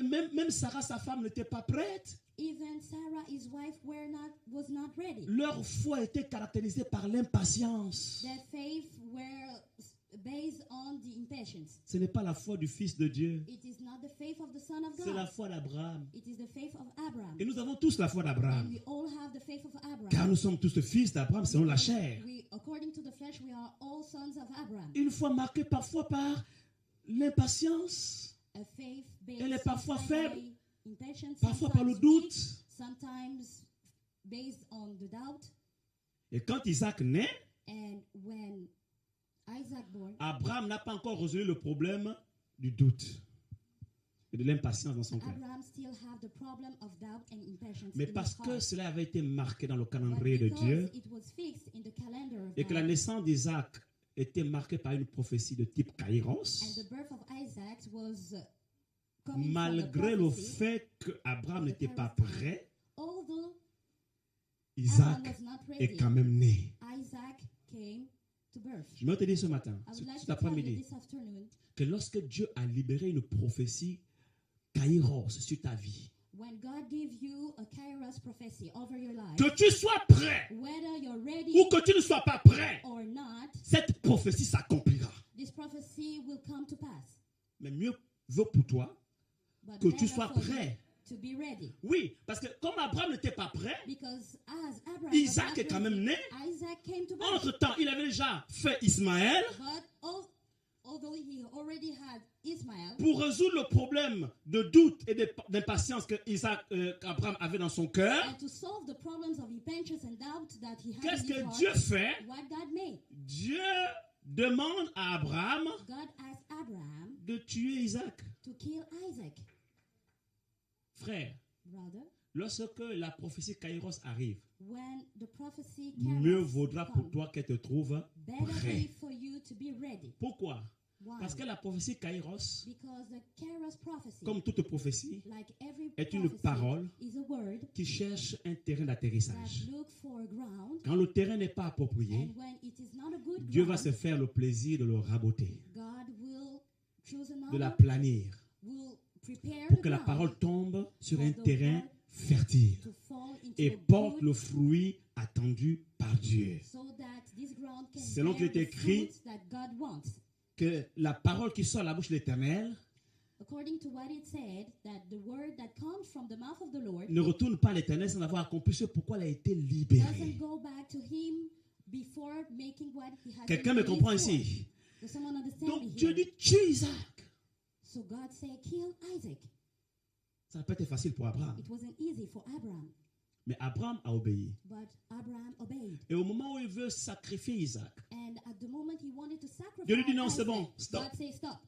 Même Sarah, sa femme, n'était pas prête. Even Sarah, his wife, was not ready. Leur foi était caractérisée par l'impatience. Their faith were based on the impatience. Ce n'est pas la foi du Fils de Dieu. It is not the faith of the Son of C'est la God. foi d'Abraham. It is the faith of Abraham. Et nous avons tous la foi And d'Abraham. we all have the faith of Car Abraham. nous sommes tous les fils d'Abraham selon la chair. According to the flesh, we are all sons of Abraham. Une foi marquée parfois par l'impatience, A faith based Elle est parfois sometimes faible, by impatience, parfois par le sometimes weak, doute. sometimes based on the doubt. Et quand Isaac naît, And when Isaac born, Abraham n'a pas encore résolu le problème du doute et de l'impatience dans son cœur. Abraham still have the problem of doubt and impatience Mais in parce his que heart. cela avait été marqué dans le But calendrier de because Dieu it was fixed in the calendar of et que la God, naissance d'Isaac était marquée par une prophétie de type and Kairos, the birth of Isaac was coming malgré from le the prophecy, fait qu'Abraham n'était pas prêt, although Abraham Isaac was not est ready, quand même né. Isaac came to birth. Je vais te dire ce matin, I would like cet to tell you après-midi, this afternoon, que lorsque Dieu a libéré une prophétie Kairos sur ta vie, when God gave you a Kairos prophecy over your life, que tu sois prêt whether you're ready ou que tu ne sois pas prêt, or not, cette prophétie s'accomplira. this prophecy will come to pass. Mais mieux vaut pour toi But que tu better sois for you prêt. to be ready. Oui, parce que comme Abraham n'était pas prêt, Because as Abraham Isaac was not est quand même ready, né. Isaac came to birth. Entre-temps, il avait déjà fait Ismaël But although he already had Ismael, pour résoudre le problème de doute et d'impatience que Abraham avait dans son cœur. and to solve the problems of impatience and doubt that he had Qu'est-ce in his que heart, Dieu fait? what God made. Dieu demande à Abraham God asked Abraham de tuer Isaac. to kill Isaac. Frère, Brother, lorsque la prophétie Kairos arrive, when the prophecy mieux Kairos vaudra pour come, toi qu'elle te trouve better prêt. be for you to be ready. Pourquoi? Why? Parce que la prophétie Kairos, Because the Kairos prophecy, comme toute prophétie, like every est une prophecy, parole is a word qui cherche un terrain that d'atterrissage. look for a ground, Quand le terrain n'est pas approprié, and when it is not a good Dieu va ground, se faire le plaisir de le raboter, God will choose de la another, planir, will prepare pour the que la ground parole tombe sur for un the terrain word fertile to fall into et a porte good, le fruit attendu par Dieu. so that this ground can Selon bear qu'il est the écrit, fruits that God wants. que la parole qui sort de la bouche de l'Éternel According to what it said, that the word that comes from the mouth of the Lord ne retourne pas à l'Éternel sans avoir accompli ce pourquoi elle a été libérée. doesn't go back to him before making what he has Quelqu'un been me comprend released for. ici? Does someone understand Donc me Dieu here? dit tue Isaac. So God said, kill Isaac. Ça n'a pas été facile pour Abraham. It wasn't easy for Abraham, Mais Abraham a obéi. but Abraham obeyed. Et au moment où il veut sacrifier Isaac, And at the moment he wanted to sacrifice Dieu lui dit non, c'est Isaac, bon, stop. God said stop.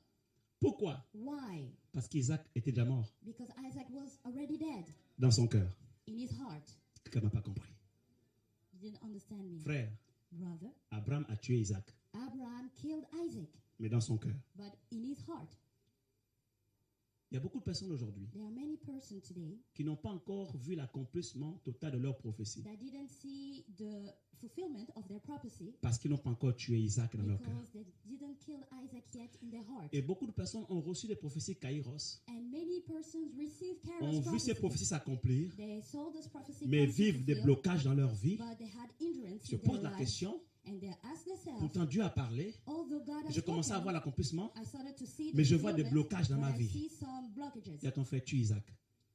Pourquoi? Why? Parce qu'Isaac était déjà mort Because Isaac was already dead dans son cœur. in his heart. Quelqu'un n'a pas compris. You didn't understand me. Frère, Brother, Abraham a tué Isaac, Abraham killed Isaac, mais dans son cœur. but in his heart. Il y a beaucoup de personnes aujourd'hui There are many persons today qui n'ont pas encore vu l'accomplissement total de leur prophétie that didn't see the fulfillment of their prophecy parce qu'ils n'ont pas encore tué Isaac dans leur cœur. because they didn't kill Isaac yet in their heart. Et beaucoup de personnes ont reçu des prophéties Kairos, And many persons received ont Kairos vu ces prophecy. prophéties s'accomplir, They saw this prophecy mais come to vivent des fulfill, blocages dans leur vie. but they had hindrance Se in posent their la life, question, and they asked themselves, pourtant Dieu a parlé, although God has je commençais à spoken, voir l'accomplissement, I started to see the mais je vois des fulfillment, blocages dans but ma I vie. see some blockages. Dis à ton frère, tue Isaac.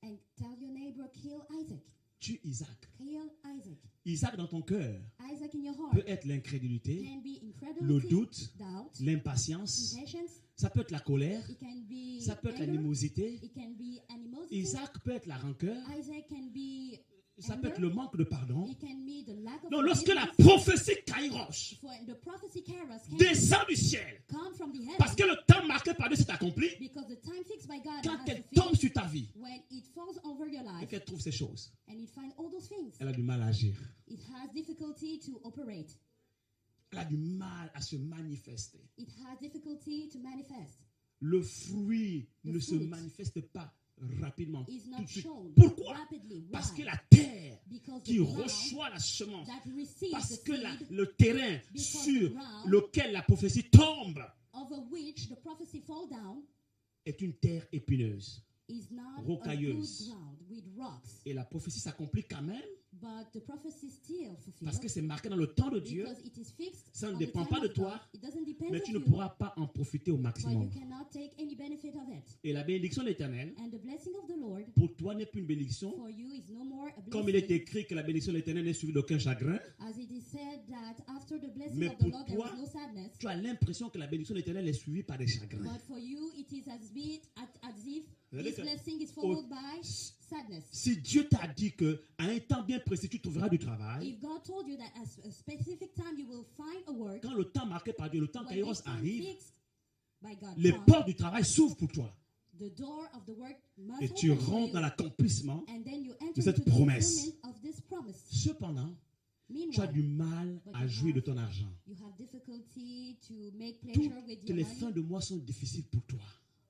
And tell your neighbor, kill Isaac. Tue Isaac. Kill Isaac. Isaac dans ton cœur Isaac in your heart peut être l'incrédulité, can be le incredulity, doute, doubt, l'impatience, impatience. ça peut être la colère, It can be ça peut être anger. l'animosité. It can be animosity. Isaac peut être la rancœur, Isaac can be ça peut anger. être le manque de pardon. It can be the lack of Donc lorsque la forgiveness. prophétie Kairos For the prophecy Kairos can descend du ciel, come from the heaven parce que le temps marqué par Dieu s'est accompli, because the time fixed by God quand has elle fulfilled. tombe sur ta vie When it falls over your et life qu'elle trouve ces choses, and it finds things. Elle a du mal à agir. It has difficulty to operate. Elle a du mal à se manifester. It has difficulty to manifest. Le fruit ne se fruit manifeste pas rapidement. Is Tout not de suite. shown Pourquoi? rapidly. Parce Why? que la terre Because qui the ground reçoit la semence, that receives parce the que seed le terrain because sur the ground lequel la prophétie tombe over which the prophecy fall down est une terre épineuse. is not a good Rocailleuse. ground with rocks. Et la prophétie s'accomplit quand même But the prophecy is still parce que fulfilled c'est marqué dans le temps de Dieu, because it is fixed. ça ne on the dépend time pas de of toi, God. It doesn't depend mais on tu ne you, pourras pas en profiter au but you maximum. cannot take any benefit of it. Et la bénédiction de l'Éternel, And the blessing of the Lord pour toi, n'est plus une bénédiction, for you is no more a comme il est blessing, écrit que la bénédiction de l'Éternel n'est suivie d'aucun chagrin, as it is said that after the blessing mais of the pour Lord there toi, is no sadness. tu as l'impression que la bénédiction de l'Éternel est suivie par des chagrins. But for you, it is as if C'est-à-dire this que blessing is followed by sadness. Si Dieu t'a dit qu'à un temps bien précis, tu trouveras du travail, If God told you that at a specific time you will find a work, quand le temps marqué par Dieu, le temps when Kairos this time arrive, fixed by God les comes, portes du travail s'ouvrent pour toi. the door of the work must Et tu open for rentres you, dans l'accomplissement. and then you de enter cette into the promesse. fulfillment of this promise. Cependant, tu as Meanwhile, du mal à jouir de ton argent. you have difficulty to make Toutes pleasure with your les fins money. de mois sont difficiles pour toi.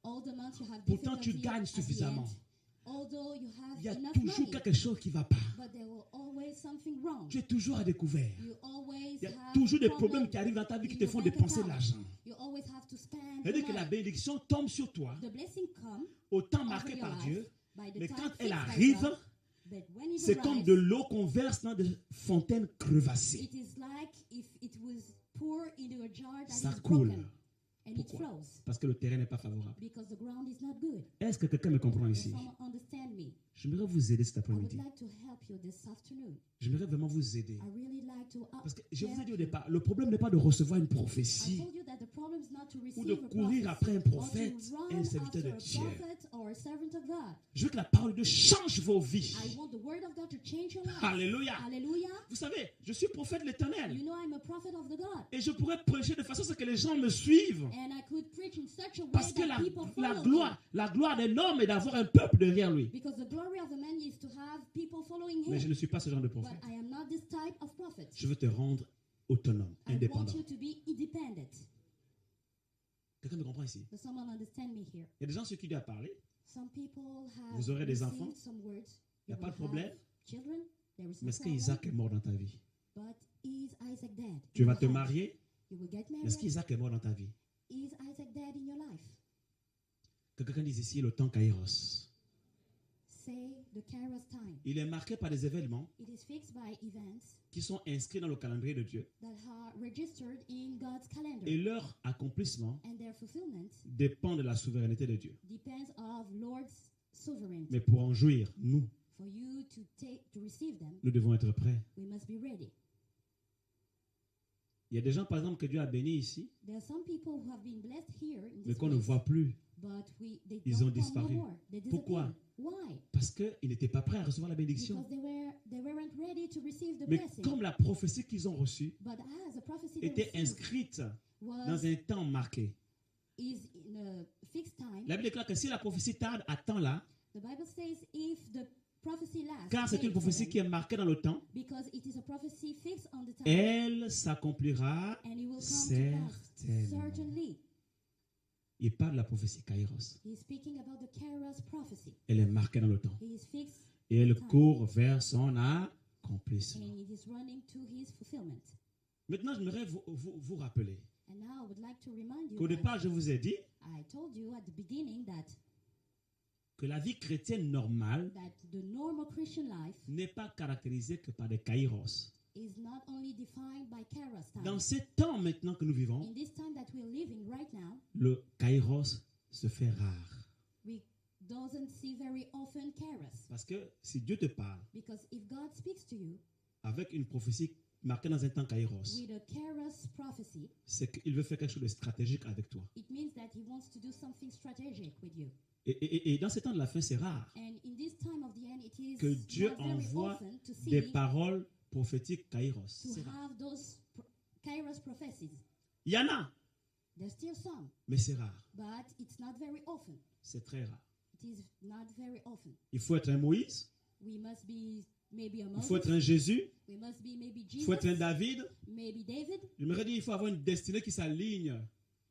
All the months you have Pourtant, tu difficulty gagnes at the suffisamment. end. Although you have Il y a enough toujours money, quelque chose qui ne va pas. but there will always something wrong. Tu es toujours à découvert. You always Il y a have toujours des problems problèmes qui arrivent dans ta vie qui in te your font bank dépenser de account. l'argent. You always have to spend C'est-à-dire que la money. bénédiction tombe sur toi The blessing comes au temps over marqué your par life Dieu, by the mais time quand fixed elle by arrive, God, but when it c'est comme arrives, de l'eau qu'on verse dans des fontaines crevassées. it is like if it was poured into a jar that Ça is coule. broken and it Pourquoi? flows Parce que le terrain n'est pas favorable. because the ground is not good. Est-ce que quelqu'un me comprend Does ici? someone understand me? J'aimerais vous aider cet I would après-midi. like to help you this afternoon. J'aimerais vraiment vous aider. I really like to Parce que je vous ai help dit au you. départ, le problème n'est pas de recevoir une I prophétie told you that the problem is not to ou receive de a courir prophet après un or to prophète et un run serviteur after de a Dieu. prophet or a servant of God. Je veux que la parole de Dieu change vos vies. I want the word of God to change your life. Alléluia. Hallelujah. Vous savez, je suis prophète de l'Éternel. You know I'm a prophet of the God. Et je pourrais prêcher de façon à ce que les gens me suivent. And I could preach in such a way Parce que that people la follow gloire d'un homme est d'avoir un peuple derrière lui. me. Because the glory of a man is to have people following Mais je him. ne suis pas ce genre de But prophète. I am not this type of prophet. Je veux te rendre autonome, I want indépendant. you to be independent. Quelqu'un me comprend ici? Does someone understand me here? Il y a des gens sur qui Dieu a parlé. Some people have Vous aurez des received enfants. some words. Il n'y a You pas de will problème. have children. There is Mais no est-ce problem. qu'Isaac est mort dans ta vie? But is Isaac dead? Tu in vas your te life? marier? You will get Mais est-ce married. qu'Isaac est mort dans ta vie? Is Isaac dead in your life? Que quelqu'un dise ici le temps Kairos. Say the Kairos time. Il est marqué par des événements It is fixed by events qui sont inscrits dans le calendrier de Dieu. that are registered in God's calendar. Et leur accomplissement And their fulfillment dépend de la souveraineté de Dieu. depends of Lord's sovereignty. Mais pour en jouir, nous, For you to receive them, nous devons être prêts. we must be ready. Il y a des gens, par exemple, que Dieu a bénis ici, There are some people who have been blessed here in mais this qu'on ne place, voit plus. but they Ils don't ont come disparu. no more. They Pourquoi? disappear. Why? Parce qu'ils n'étaient pas prêts à recevoir la bénédiction. Because they weren't ready to receive the Mais blessing. comme la prophétie qu'ils ont reçue But as a prophecy they était received inscrite was dans un temps marqué, is in a fixed time, la Bible déclare que si la prophétie tarde à temps là, the Bible says if the prophecy lasts, car c'est une wait for prophétie them, qui est marquée dans le temps, because it is a prophecy fixed on the time, elle s'accomplira and it will come to pass. certainement. Certainly. Il parle de la prophétie Kairos. He is speaking about the Kairos prophecy. Elle est marquée dans le temps. He is fixed Et elle court vers son accomplissement. and it is running to his fulfillment. Maintenant, j'aimerais vous rappeler And now I would like to remind you qu'au that départ, je vous ai dit I told you at the beginning that que la vie chrétienne normale the normal Christian life n'est pas caractérisée que par des Kairos. is not only defined by Kairos time. Dans ces temps maintenant que nous vivons, In this time that we're living right now, le Kairos se fait rare. we doesn't see very often Kairos. Parce que si Dieu te parle Because if God speaks to you avec une prophétie marquée dans un temps Kairos, with a Kairos prophecy, c'est qu'il veut faire quelque chose de stratégique avec toi. it means that he wants to do something strategic with you. Et dans ces temps de la fin, c'est rare And in this time of the end, it is que Dieu not very envoie often to des see paroles prophétiques Kairos. to C'est rare. have those Kairos prophecies. Il y en a, There's still some, mais c'est rare. but it's not very often. C'est très rare. It is not very often. Il faut être un Moïse, We must be maybe a Il Moses. faut être un Jésus. We must be maybe Il Jesus. faut être un David. Maybe David. J'aimerais dire qu'il faut avoir une destinée qui s'aligne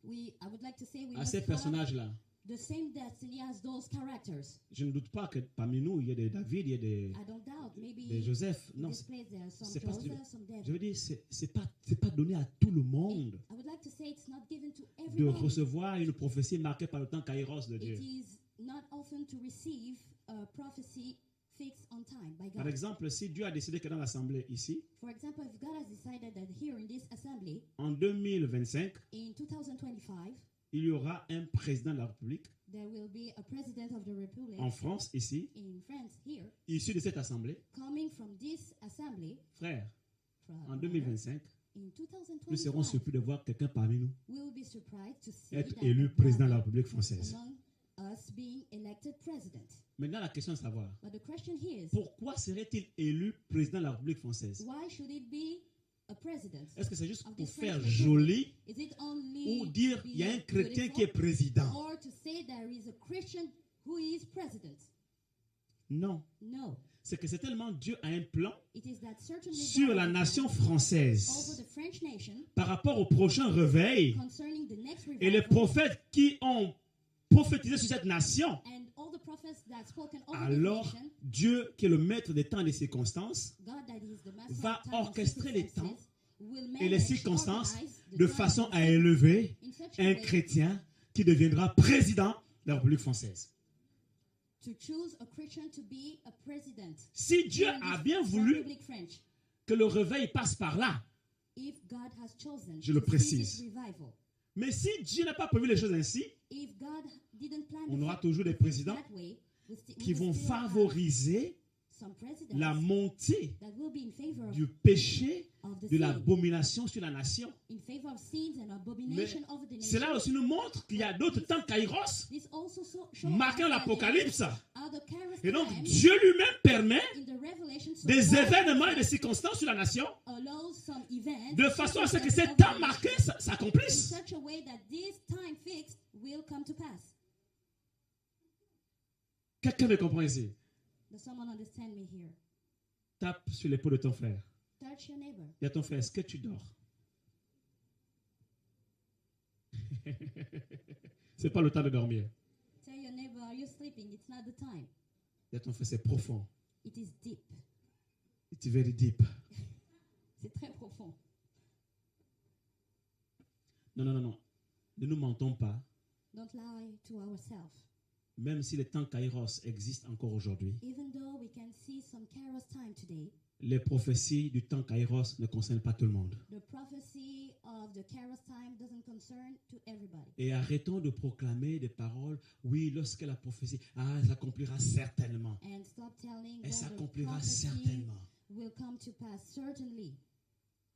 I would like to say we à must ces have personnages-là. the same destiny as those characters. Je ne doute pas que parmi nous, il y ait des David, il y ait I don't doubt. Maybe des Joseph. in Non, this place there are some c'est pas ce que Joseph, some David. je veux dire, c'est pas donné à tout le monde I would like to say it's not given to de everybody. recevoir une prophétie marquée par le temps kairos de Dieu. It is not often to receive a prophecy fixed on time by Par God. exemple, si Dieu a décidé que dans l'assemblée ici, For example, if God has decided that here in this assembly, en 2025, in 2025, il y aura un président de la République there will be a president of the republic en France, ici, in France here, issu de cette assemblée. coming from this assembly. Frère, From en 2025, in nous serons 2025, surpris de voir quelqu'un parmi nous we will be surprised to see être that élu there président de la will République française. among us being elected president. Maintenant, la question est de savoir, But the question here is, pourquoi serait-il élu président de la République française? why should it be a president? Est-ce que c'est juste Of pour this faire French joli Is it only ou dire to il y a un be chrétien qui est beautiful, président? or to say there is a Christian who is president? Non. No. C'est que c'est tellement Dieu a un plan It is that certainly sur God la has a nation plan française over the French nation par rapport au prochain réveil concerning the next et les revival prophètes qui ont prophétisé sur cette nation. and all the prophets that spoken over the Alors, nation. Dieu, qui est le maître des temps et des circonstances, God that is the master va of time and orchestrer les temps circumstances will et les manage, circonstances organize the de time façon and à élever in such a un way chrétien qui deviendra président de la République française. to choose a Christian to be a president. Si Dieu Here in a this bien voulu Republic French, que le réveil passe par là, if God has chosen Je le to see précise. this revival, mais si Dieu n'a pas prévu les choses ainsi, if God didn't plan on the aura thing toujours des présidents that way, we qui will vont still have favoriser some presidents la montée that will be in favor du péché, of the de sin, l'abomination sur la nation. in favor of sins and abomination over the nation. Cela aussi nous montre qu'il y a d'autres temps kairos This also shows marquant us that l'Apocalypse. there are the kairos Et donc times Dieu lui-même permet in the Revelation, so des God événements et des circonstances sur la nation allows some events de façon à ce que ces circumstances temps over the marqués nation s- s'accomplissent. in such a way that this time fixed will come to pass. Quelqu'un me comprend ici? Does someone understand me here? Tape sur l'épaule de ton frère. Touch your neighbor. Dis à ton frère, est-ce que tu dors? C'est pas le temps de dormir. Tell your neighbor, are you sleeping? It's not the time. Dis à ton frère, c'est profond. It is deep. It's very deep. C'est très profond. Non, non, non, non. Ne nous mentons pas. Don't lie to ourselves. Même si les temps kairos existent encore aujourd'hui, Even though we can see some kairos time today, les prophéties du temps kairos ne concernent pas tout le monde. the prophecy of the kairos time doesn't concern to everybody. Et arrêtons de proclamer des paroles. Oui, lorsque la prophétie, elle s'accomplira certainement. And stop telling Elle when the s'accomplira prophecy certainement. will come to pass, certainly.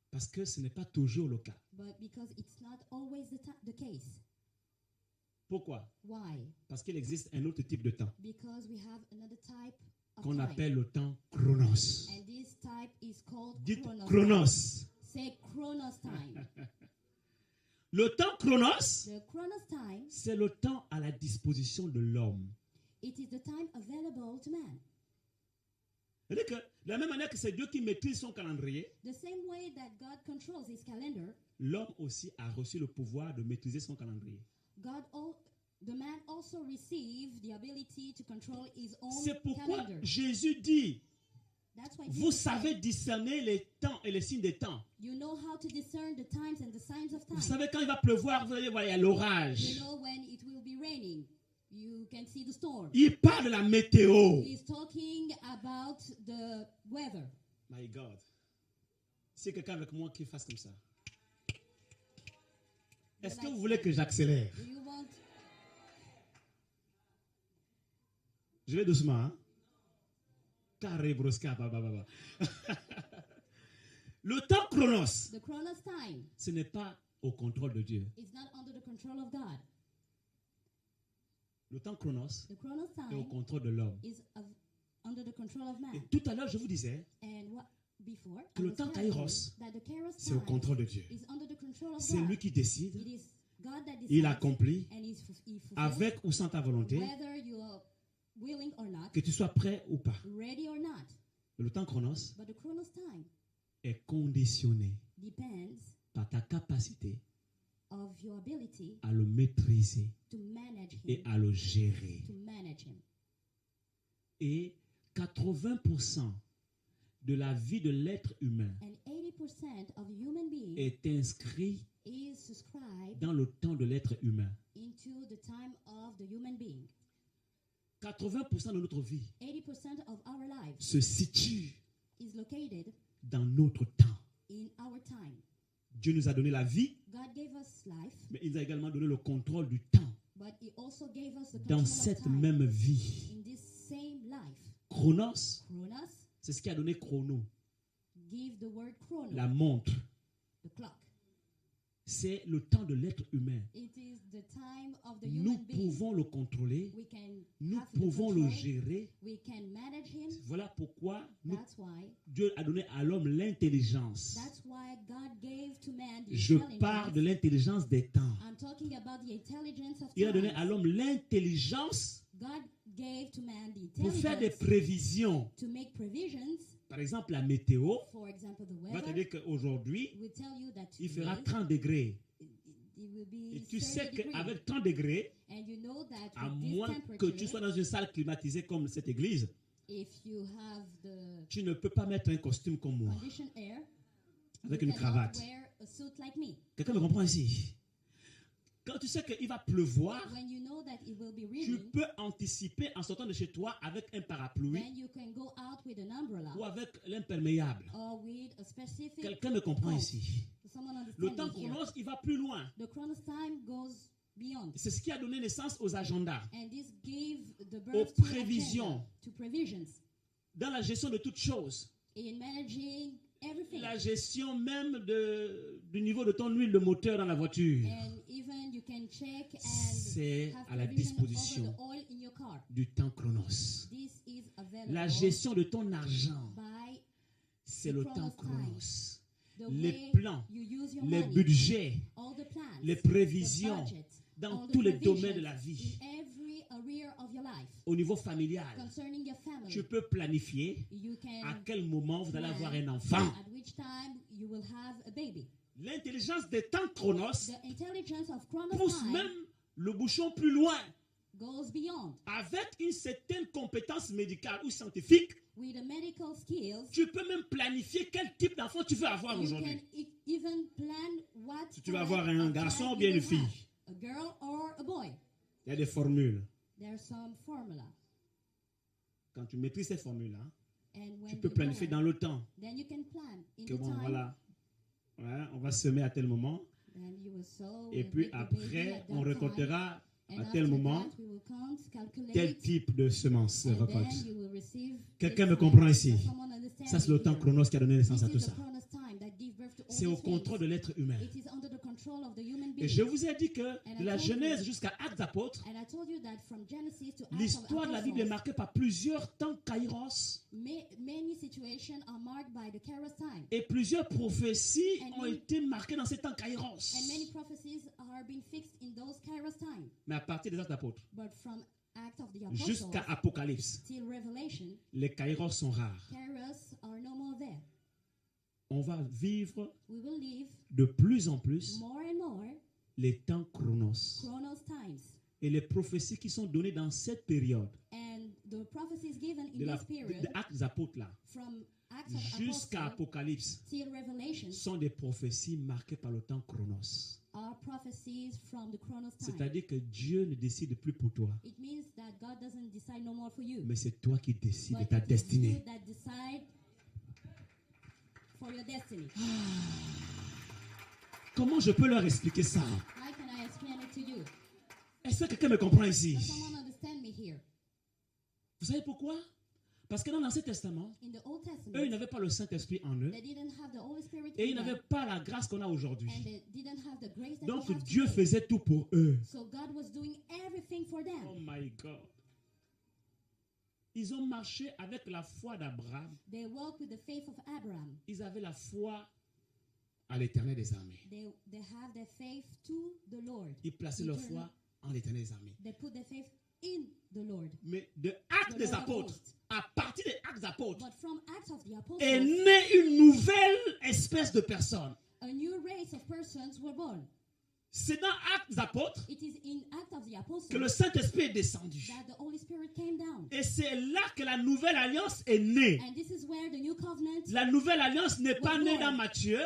Parce que ce n'est pas toujours le cas. But because it's not always the case. Pourquoi? Why? Parce qu'il existe un autre type de temps Because we have another type of qu'on time. appelle le temps chronos. And this type is called Dites chronos. chronos. Say chronos time. Le temps chronos, The chronos time, c'est le temps à la disposition de l'homme. it is the time available to man. C'est-à-dire que de la même manière que c'est Dieu qui maîtrise son calendrier, The same way that God controls his calendar, l'homme aussi a reçu le pouvoir de maîtriser son calendrier. the man also received the ability to control his own C'est pourquoi calendar. Jésus dit, That's why vous Jesus said, savez discerner les temps et les signes des temps. you know how to discern the times and the signs of time. Vous savez quand il va pleuvoir, vous allez voir, il y a l'orage. You know when it will be raining. You can see the storm. Il parle de la météo. He's talking about the weather. My God. Si quelqu'un avec moi qui fasse comme ça. Est-ce que vous voulez que j'accélère? Do you want? Je vais doucement. Hein? Carré brosca, bababa. Le temps chronos, The chronos time ce n'est pas au contrôle de Dieu. is not under the control of God. Le temps chronos The chronos est au time contrôle de l'homme. is under the control of man. Et tout à l'heure, je vous disais And what before? que I le was temps telling you kairos, that the kairos c'est au time contrôle de Dieu. is under the control of C'est God. lui qui décide, It is God that il decides accomplit, and he fulfills avec ou sans ta volonté, whether you are willing or not, que tu sois prêt ou pas. ready or not. Le temps chronos But the chronos time est conditionné depends par ta capacité of your ability à le maîtriser to manage him, et à le gérer. to manage him. Et 80% de la vie de l'être humain And 80% of human being est inscrit is subscribed dans le temps de l'être humain. into the time of the human being. 80% de notre vie 80% of our lives se situe is located dans notre temps. in our time. Dieu nous a donné la vie, God gave us life, mais il nous a également donné le contrôle du temps but He also gave us the dans control of cette time même vie. in this same life. Chronos, Chronos, c'est ce qui a donné chrono, give the word chrono, la montre. the clock. C'est le temps de l'être humain. It is the time of the Nous human being. pouvons le contrôler, We can nous have the pouvons le control. gérer. We can manage him. Voilà pourquoi That's why. Dieu a donné à l'homme l'intelligence. That's why God gave to man the Je intelligence. parle de l'intelligence des temps. I'm talking about the intelligence of Il a donné time. à l'homme l'intelligence God gave to man the pour faire des intelligence prévisions. to make provisions. Par exemple, la météo For example, the va te weather dire qu'aujourd'hui, will tell you that il fera today 30 degrés. it will be Et tu 30 sais degrees. qu'avec 30 degrés, And you know that à with this moins que temperature, tu sois dans une salle climatisée comme cette église, if you have the tu ne peux pas mettre un costume comme moi, conditioned air, avec you une cannot cravate. wear a suit like me. Quelqu'un me comprend ici? Quand tu sais qu'il va pleuvoir, When you know that it will be tu raining, peux anticiper en sortant de chez toi avec un parapluie then you can go out with an umbrella ou avec l'imperméable. or with a specific Quelqu'un me comprend coat. ici? Someone Le understand temps me here. chronos, il va plus loin. The chronos time goes beyond. C'est ce qui a donné naissance aux agendas. And this gave the Aux birth to prévisions. agenda, to provisions, Dans la gestion de toutes choses, in managing everything. la gestion même du niveau de ton huile de moteur dans la voiture, And even you can check and c'est have à la provision disposition over the oil in your car. du temps chronos. This is available La gestion de ton argent, by c'est le temps chronos. the Les way plans, you use your les money, budgets, all the plans, les the prévisions budget, dans all the tous les provisions domaines de la vie. in every area of your life Au niveau familial, concerning your family. tu peux planifier You à can quel moment vous allez plan avoir un enfant. at which time you will have a baby. L'intelligence des temps chronos The intelligence of chronos pousse time même le bouchon plus loin. goes beyond. Avec une certaine compétence médicale ou scientifique, With the medical skills, tu peux même planifier quel type d'enfant tu veux avoir you aujourd'hui. can even plan what Si tu vas type avoir un of garçon child ou bien you une will fille. have, a girl or a boy. Il y a des formules. There's some formula. Quand tu maîtrises ces formules-là, And when tu peux you planifier know, dans le temps. then you can plan in Que the bon, time. voilà. Ouais, on va semer à tel moment. Then you will sow, Et will puis make the baby après, at on that récoltera time. à And tel after moment that, we will count, calculate, tel type de semence and récolte. then you will receive Quelqu'un this me comprend time. ici? Does someone understand Ça, c'est le me temps here? chronos qui a donné naissance This à is tout the ça. chronos time that give birth to all C'est au these contrôle de things. l'être humain. It is under the control of the human Et being. je vous ai dit que And de I la told you- Genèse jusqu'à Actes d'Apôtres, And I told you that from Genesis to Acts of l'histoire de la Bible est Apostles, marquée par plusieurs temps kairos many situations are marked by the Kairos time. et plusieurs prophéties And ont many- été marquées dans ces temps kairos. And many prophecies are being fixed in those Kairos time. Mais à partir des Actes d'Apôtres But from Acts of the Apostles jusqu'à Apocalypse, till Revelation, les kairos sont rares. Kairos are no more there. On va vivre We will live de plus en plus more and more les temps chronos. Chronos times. Et les prophéties qui sont données dans cette période, And the prophecies given in de this period, Actes des Apôtres là, from Acts of jusqu'à Apostles Apocalypse, till Revelation, sont des prophéties marquées par le temps chronos. are prophecies from the Chronos time. C'est-à-dire que Dieu ne décide plus pour toi, It means that God doesn't decide no more for you. mais c'est toi qui décides de But ta it is you destinée. that decide for your destiny. Comment je peux leur expliquer ça? How can I explain it to you? Est-ce que quelqu'un me comprend ici? Does someone understand me here? Vous savez pourquoi? Parce que dans l'Ancien Testament, In the Old eux, ils Testament, n'avaient pas le Saint-Esprit en eux they didn't have the Holy Spirit et ils in them, n'avaient pas la grâce qu'on a aujourd'hui. and they didn't have the grace that Donc we have Dieu today. faisait tout pour eux. So God was doing everything for them. Oh my God. Ils ont marché avec la foi d'Abraham. They walked with the faith of Abraham. Ils avaient la foi à l'Éternel des armées. They have their faith to the Lord. Ils plaçaient leur foi en l'Éternel des armées. They put their faith in the Lord. Mais de Actes The des Lord of Apôtres hosts. à partir des Actes des Apôtres, But from Acts of the est Apostles, née une nouvelle espèce de personne. a new race of persons were born. C'est dans Actes des Apôtres It is in Acts of the Apostles que le Saint-Esprit est descendu. that the Holy Spirit came down. Et c'est là que la nouvelle alliance est née. And this is where the new covenant, La nouvelle alliance n'est pas née dans Matthieu,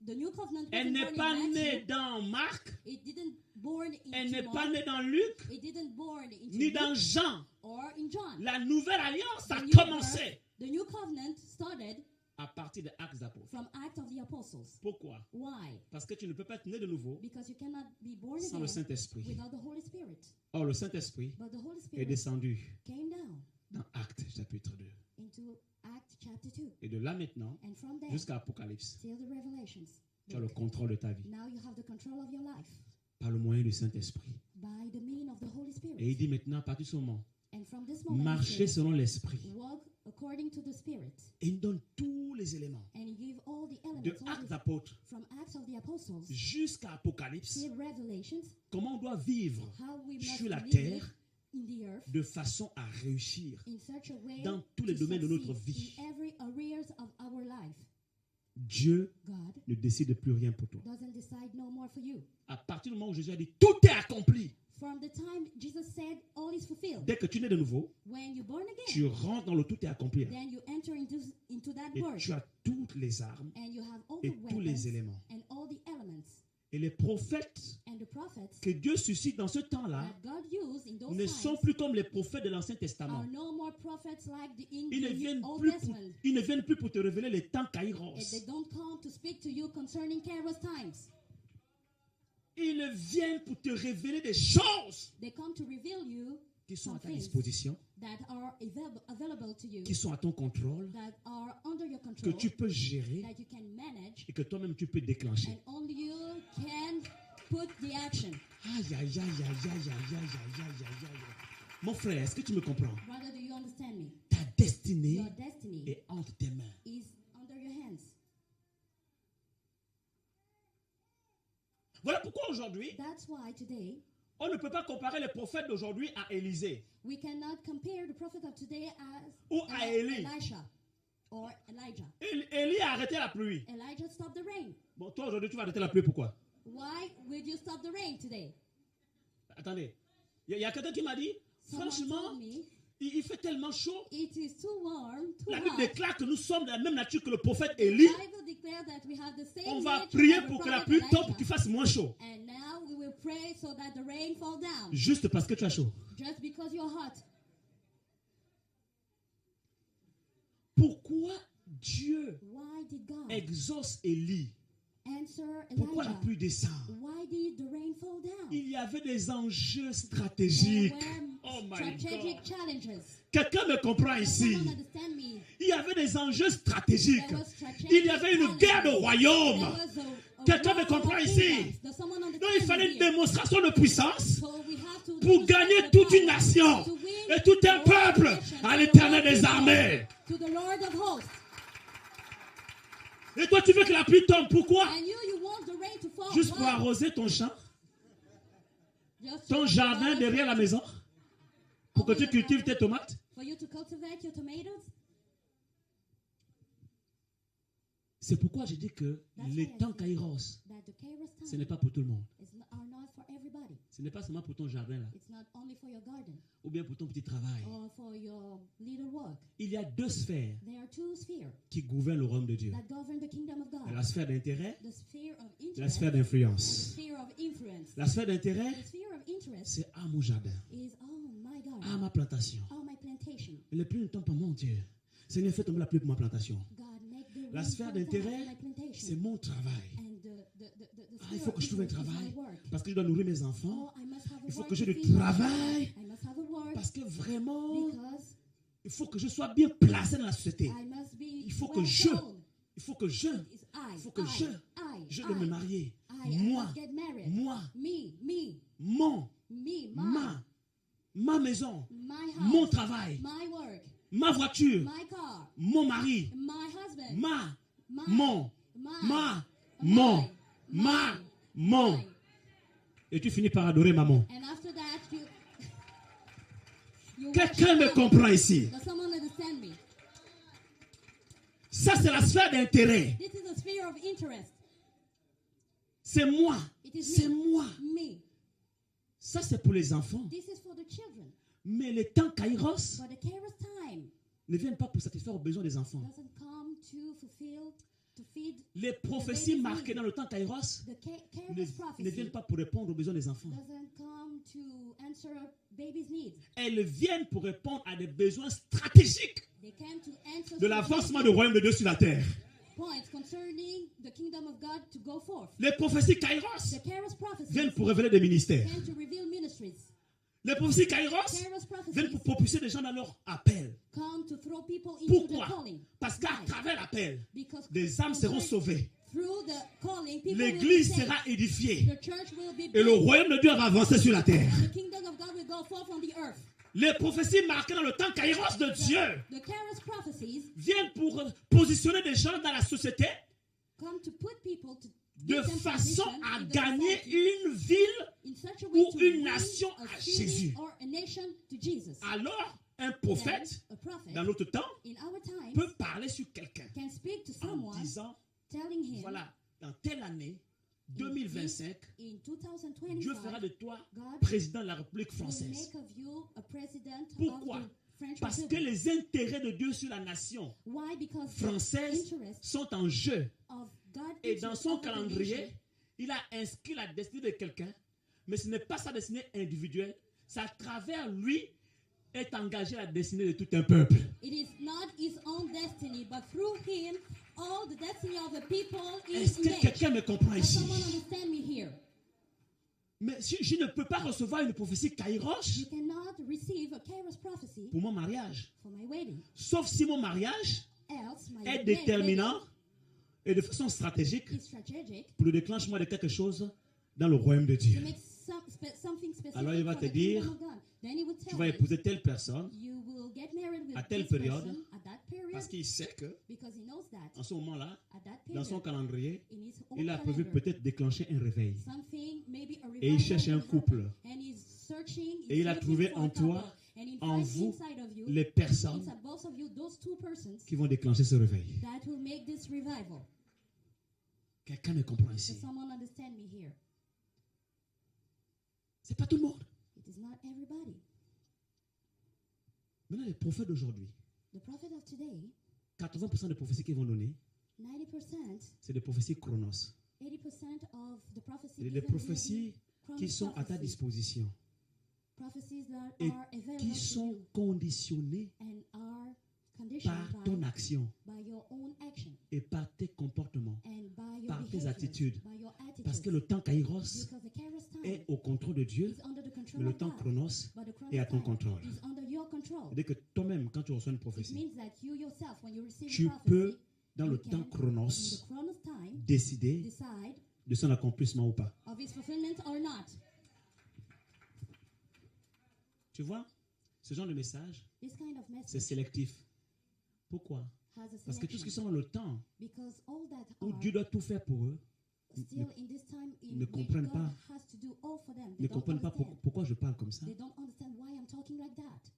the new covenant elle wasn't n'est born pas in née Matthew. dans Marc, It didn't born elle into n'est pas Mark. née dans Luc, It didn't born into ni dans Luke Jean. or in John. La nouvelle alliance a The new commencé birth, the new covenant started à partir des Actes des Apôtres. from Acts of the Apostles. Pourquoi? Why? Parce que tu ne peux pas être né de nouveau Because you cannot be born sans le again Saint-Esprit. without the Holy Spirit. Or, le Saint-Esprit But the Holy est Spirit descendu came down dans Actes chapitre 2. into Acts chapter 2. Et de là maintenant, And from there jusqu'à Apocalypse, till the Revelations, tu as le contrôle de ta vie now you have the control of your life par le moyen du Saint-Esprit. by the mean of the Holy Et Spirit. il dit maintenant, à partir de ce moment, And from this moment, marchez he says, selon l'Esprit. walk according to the Spirit. Et il donne tous les éléments. And he gave all the De elements, all Actes the- d'Apôtres from Acts of the Apostles jusqu'à Apocalypse, till Revelations, comment on doit vivre how we must sur la live terre in the earth de façon à réussir in such a way dans tous les to domaines de notre succeed vie. in every areas of our life. Dieu God ne décide plus rien pour toi. doesn't decide no more for you. À partir du moment où Jésus a dit tout est accompli, From the time Jesus said all is fulfilled, dès que tu nais de nouveau, when you're born again, tu rentres dans le tout est accompli. then you enter into that Et word, tu as toutes les armes and you have all et the tous les weapons éléments. and all the elements. Et les prophètes And the prophets que Dieu suscite dans ce temps-là that God used in those ne times sont plus comme les prophètes de l'Ancien Testament. are no more prophets like Ils ne, the viennent Old plus pour, Testament. ils ne viennent plus pour te révéler les temps And they Kairos. don't come to speak to you concerning Kairos times. Ils viennent pour te révéler des choses They come to reveal you qui sont à ta some things disposition, that are available to you, qui sont à ton contrôle, that are under your que control, tu peux gérer that you can manage, et que toi-même tu peux déclencher. and only you can put the action. Aïe, aïe, aïe, aïe, aïe, aïe, aïe, aïe, aïe, aïe, aïe. Mon frère, est-ce que tu me comprends? Brother, do you understand me? Ta destinée Your destiny est entre tes mains. is under your hands. Voilà pourquoi aujourd'hui, That's why today on ne peut pas comparer les prophètes d'aujourd'hui à Élisée we cannot compare the prophet of today as ou à Élie. Elisha or Elijah. Élie a arrêté la pluie. Elijah stopped the rain. Bon, toi aujourd'hui, tu vas arrêter la pluie, pourquoi? Why would you stop the rain today? Attendez, il y a quelqu'un qui m'a dit, Someone franchement, told me il fait tellement chaud. it is too warm, too La Bible hot. déclare que nous sommes de la même nature que le prophète The Élie. Bible declares that we have the same On va nature prier as the pour que la prophet pluie tombe, Elijah. pour qu'il fasse moins chaud. And now we will pray so that the rain fall down. Juste parce que tu as chaud. Just because you're hot. Pourquoi Dieu Why did God exauce Élie? answer Pourquoi la Elijah? pluie descend? Why did the rain fall down? Il y avait des enjeux There stratégiques. were Oh my strategic God. challenges. Quelqu'un me comprend Does ici. someone understand me? Il y avait des enjeux stratégiques. There was strategic Il y avait une guerre de challenges. royaumes. There was a Quelqu'un me war comprend of ici. kingdoms. Does someone Donc understand il fallait me une here? démonstration de puissance So we have to pour demonstrate gagner the toute une power nation to win et tout un the peuple nation, à to l'Éternel the des people, armées. to the Lord of hosts. Et toi tu veux que la pluie tombe. Pourquoi? And you want the rain to fall. Juste pour Why? arroser ton champ, Just ton to jardin provide derrière la maison, pour que tu cultives tes tomates. For you to cultivate your tomatoes. C'est pourquoi j'ai dit que That's les why I temps said Kairos, that the Kairos ce time n'est pas pour tout le monde. are not for everybody. Ce n'est pas seulement pour ton jardin là, It's not only for your garden ou bien pour ton petit travail. or for your little work. Il y a deux sphères There are two spheres qui gouvernent le royaume de Dieu. that govern the kingdom of God. La sphère d'intérêt, The sphere of la interest, sphère the d'influence. sphere of influence. La sphère d'intérêt, The sphere of interest c'est à mon jardin, is, oh my à God, ma plantation. oh my plantation. Et la pluie ne tombe pas, mon Dieu. Seigneur, fais tomber la pluie pour ma plantation. God, make the La rain sphère fall down d'intérêt, on my plantation. c'est mon travail. And the Ah, sphere il faut of que je trouve un influence is travail my work. parce que je dois nourrir mes enfants. Oh, I must have a Il faut work que j'ai to du feed my travail children. I must have a work parce que vraiment, because il faut que je sois bien placé dans la société. I must be Il faut que well je, known. il faut que je It's faut que je dois me marier. I Moi, must get married. moi, Me, mon, my, ma maison, my mon house, travail, my work, ma voiture, my car, mon mari, my husband, ma, my, mon, my, ma, mon, ma, mon. Et tu finis par adorer maman. And after that, You Quelqu'un me worship comprend ici. God. Does someone understand me? Ça, c'est la sphère d'intérêt. This is a sphere of interest. C'est moi. It is C'est me. moi. Me. Ça, c'est pour les enfants. This is for the children. Mais les temps kairos But the Kairos time ne viennent pas pour satisfaire aux besoins des enfants. doesn't come to fulfill, to feed Les prophéties marquées dans le temps kairos the ne, Kairos ne prophecy. viennent pas pour répondre aux besoins des enfants. Doesn't come to answer baby's needs. Elles viennent pour répondre à des besoins stratégiques They came to answer de l'avancement du royaume de Dieu sur la terre. points concerning the kingdom of God to go forth. Les prophéties kairos The Kairos prophecy viennent pour révéler des ministères. came to reveal ministries. Les prophéties kairos Kairos viennent prophecies pour propulser des gens dans leur appel. come to throw people into Pourquoi? the calling. Parce qu'à Why? travers l'appel, Because des âmes seront sauvées. through the calling, people L'église will be sera saved. édifiée. The church will be Et le built. royaume de Dieu va avancer sur la terre. And the kingdom of God will go forth on the earth. Les prophéties marquées dans le temps kairos de Dieu The Kairos prophecies viennent pour positionner des gens dans la société come to put people to de give them façon position à in the gagner society une ville. in such a way ou to une win nation a à city Jésus. or a nation to Jesus. Alors, un Then prophète, a prophet dans notre temps, in our times peut parler sur quelqu'un can speak to en someone disant, telling him voilà, dans telle année, 2025, in Dieu fera 2025 de toi God président de la République will française. make of you a president Pourquoi? of the French Parce que Republic. les intérêts de Dieu sur la nation Why? Because française the interests sont en jeu. of God Et dans son over the calendrier, nation, il a inscrit la destinée de quelqu'un, mais ce n'est pas sa destinée individuelle, c'est à travers lui est engagée la destinée de tout un peuple. it is not his own destiny, but through him, all the destiny of the people is Est-ce que made. quelqu'un me comprend Does ici? someone understand me here? Mais si je ne peux pas recevoir une prophétie kairos You cannot receive a Kairos prophecy pour mon mariage, for my wedding. sauf si mon mariage Else, my est wedding déterminant et de façon stratégique is strategic pour le déclenchement de quelque chose dans le royaume de to Dieu. make something specific Alors, il va for te the dire, kingdom of God. Then he would Tu tell vas me, épouser telle personne you will get married with à telle this période, person at that period parce qu'il sait que because he knows that en ce moment-là, at that dans son period calendrier, in his own il a prévu calendar, peut-être déclencher un réveil. something, maybe a Et il revival cherche un will happen. couple. And he's searching, Et he's il a looking trouvé for a en toi, couple. And he en finds vous, inside of you, les personnes inside both of you, those two persons qui vont déclencher ce réveil. that will make this revival. Quelqu'un me comprend Does ici. someone understand me here? C'est pas tout le monde. It is not everybody. Maintenant, les prophètes d'aujourd'hui, The prophet of today, 80% des prophéties qu'ils vont donner, 90%, c'est des prophéties chronos. 80% of the prophecies C'est des given will prophéties be qui sont à ta prophecies, disposition prophecies that et are available qui to sont you conditionnées and are conditioned par ton action by your own action et par tes comportements, and by your par tes behaviors, attitudes. by your attitudes. Parce que le temps kairos Because the Kairos time est au contrôle de Dieu, is under the control mais le of temps God, chronos but the Chronos est à ton time contrôle. is under your control. C'est-à-dire que toi-même, quand tu reçois une It prophétie, means that you yourself, when you receive tu a prophecy, peux, dans you le can, temps in the chronos, Chronos time, décider decide de son accomplissement ou pas. of its fulfillment or not. Tu vois, ce genre de message, This kind of c'est message sélectif. Pourquoi? has a Parce que tous ceux qui selection. sont dans le temps Because all that où are Dieu doit tout faire pour eux, still in this time in ne which comprennent God pas. has to do all for them. ne They don't comprennent pas understand. pourquoi je parle comme ça. They don't understand why I'm talking like that.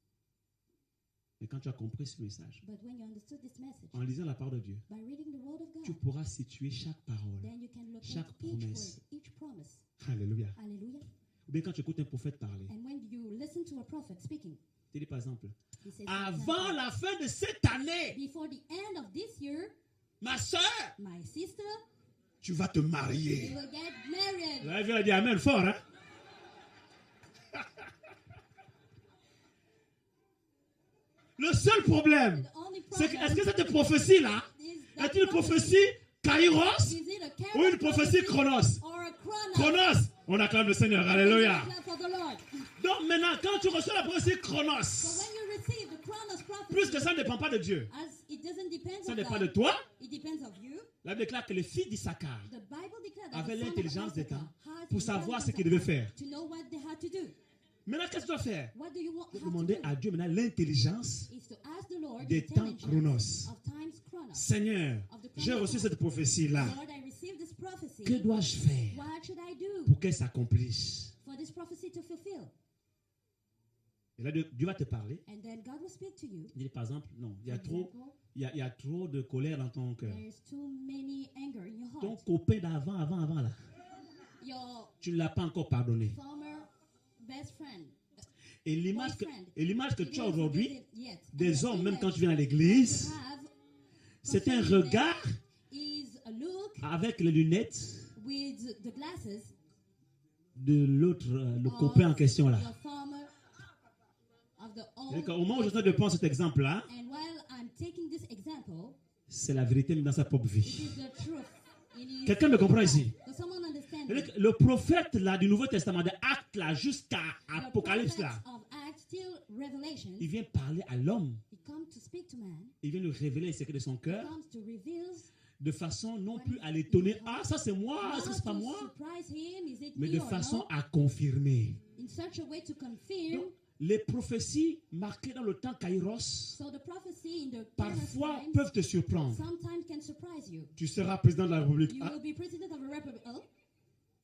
Mais quand tu as compris ce message, But when you understood this message, en lisant la parole de Dieu, by reading the word of tu God, pourras situer chaque parole. then you can locate chaque each promesse. word, each promise. Alléluia. Hallelujah. Ou bien quand tu écoutes un prophète parler, And when you listen to a prophet speaking, tu dis par exemple, he says, for avant example, la fin de cette année, before the end of this year, ma soeur, my sister, tu vas te you marier. will get married. Vous avez dit Amen fort, hein? Le seul problème, The only c'est que, est-ce que problem cette prophétie-là is that est une prophétie kairos is it a ou une Kairos prophétie chronos? or a chronos? Chronos, on acclame le Seigneur, alléluia. Clap for the Lord. Donc maintenant, quand tu reçois la prophétie So chronos, when you receive the chronos prophecy, plus que ça ne dépend pas de Dieu, as it doesn't depend ça on dépend God, de toi. it depends of you. La Bible déclare que les filles d'Issachar The Bible declares that avaient the son of l'intelligence des Issachar temps has pour the savoir ce intelligence qu'ils of devaient God faire. to know what they had to do. Maintenant, qu'est-ce que tu dois faire? What do you want Tu have dois demander to do? à Dieu maintenant l'intelligence Is to ask the Lord des temps intelligence chronos. of times chronos. Seigneur, j'ai reçu cette prophétie-là. Lord, I received this prophecy. Que dois-je faire What should I do pour qu'elle s'accomplisse? for this prophecy to fulfill? Et là, Dieu va te parler. and then God will speak to you. Il dit par exemple, non, il y For a trop, example, il y a trop de colère dans ton cœur. there's too many anger in your Ton heart. copain avant là, Your tu ne l'as pas encore pardonné. former best friend. Et l'image que You tu as didn't aujourd'hui, forgive it yet. And des the hommes, même image quand tu viens à you l'église, have c'est un concerning them regard is a look avec les lunettes with the glasses de l'autre, le of copain en question là. your former of the C'est-à-dire old qu'au moment où je suis en train de boyfriend. prendre cet exemple-là, And while I'm taking this example, c'est la vérité même dans sa propre it vie. is the truth. It is Quelqu'un me comprend ici? Does someone understand me? C'est-à-dire que le prophète là, du Nouveau Testament, de Actes là, jusqu'à The Apocalypse prophets là, of Acts till Revelation, il vient parler à l'homme. he comes to speak to man, Il vient lui révéler les secrets de son he cœur comes to reveal, de façon non plus à l'étonner. Ah, ça c'est moi, not ça c'est pas to moi. surprise him, is it Mais me de or façon no, à confirmer. in such a way to confirm. Donc, les prophéties marquées dans le temps Kairos, So the prophecy in the parfois Kairos peuvent te surprendre. time sometimes can surprise you. Tu seras président de la République. You Ah, will be president of a republic. Oh,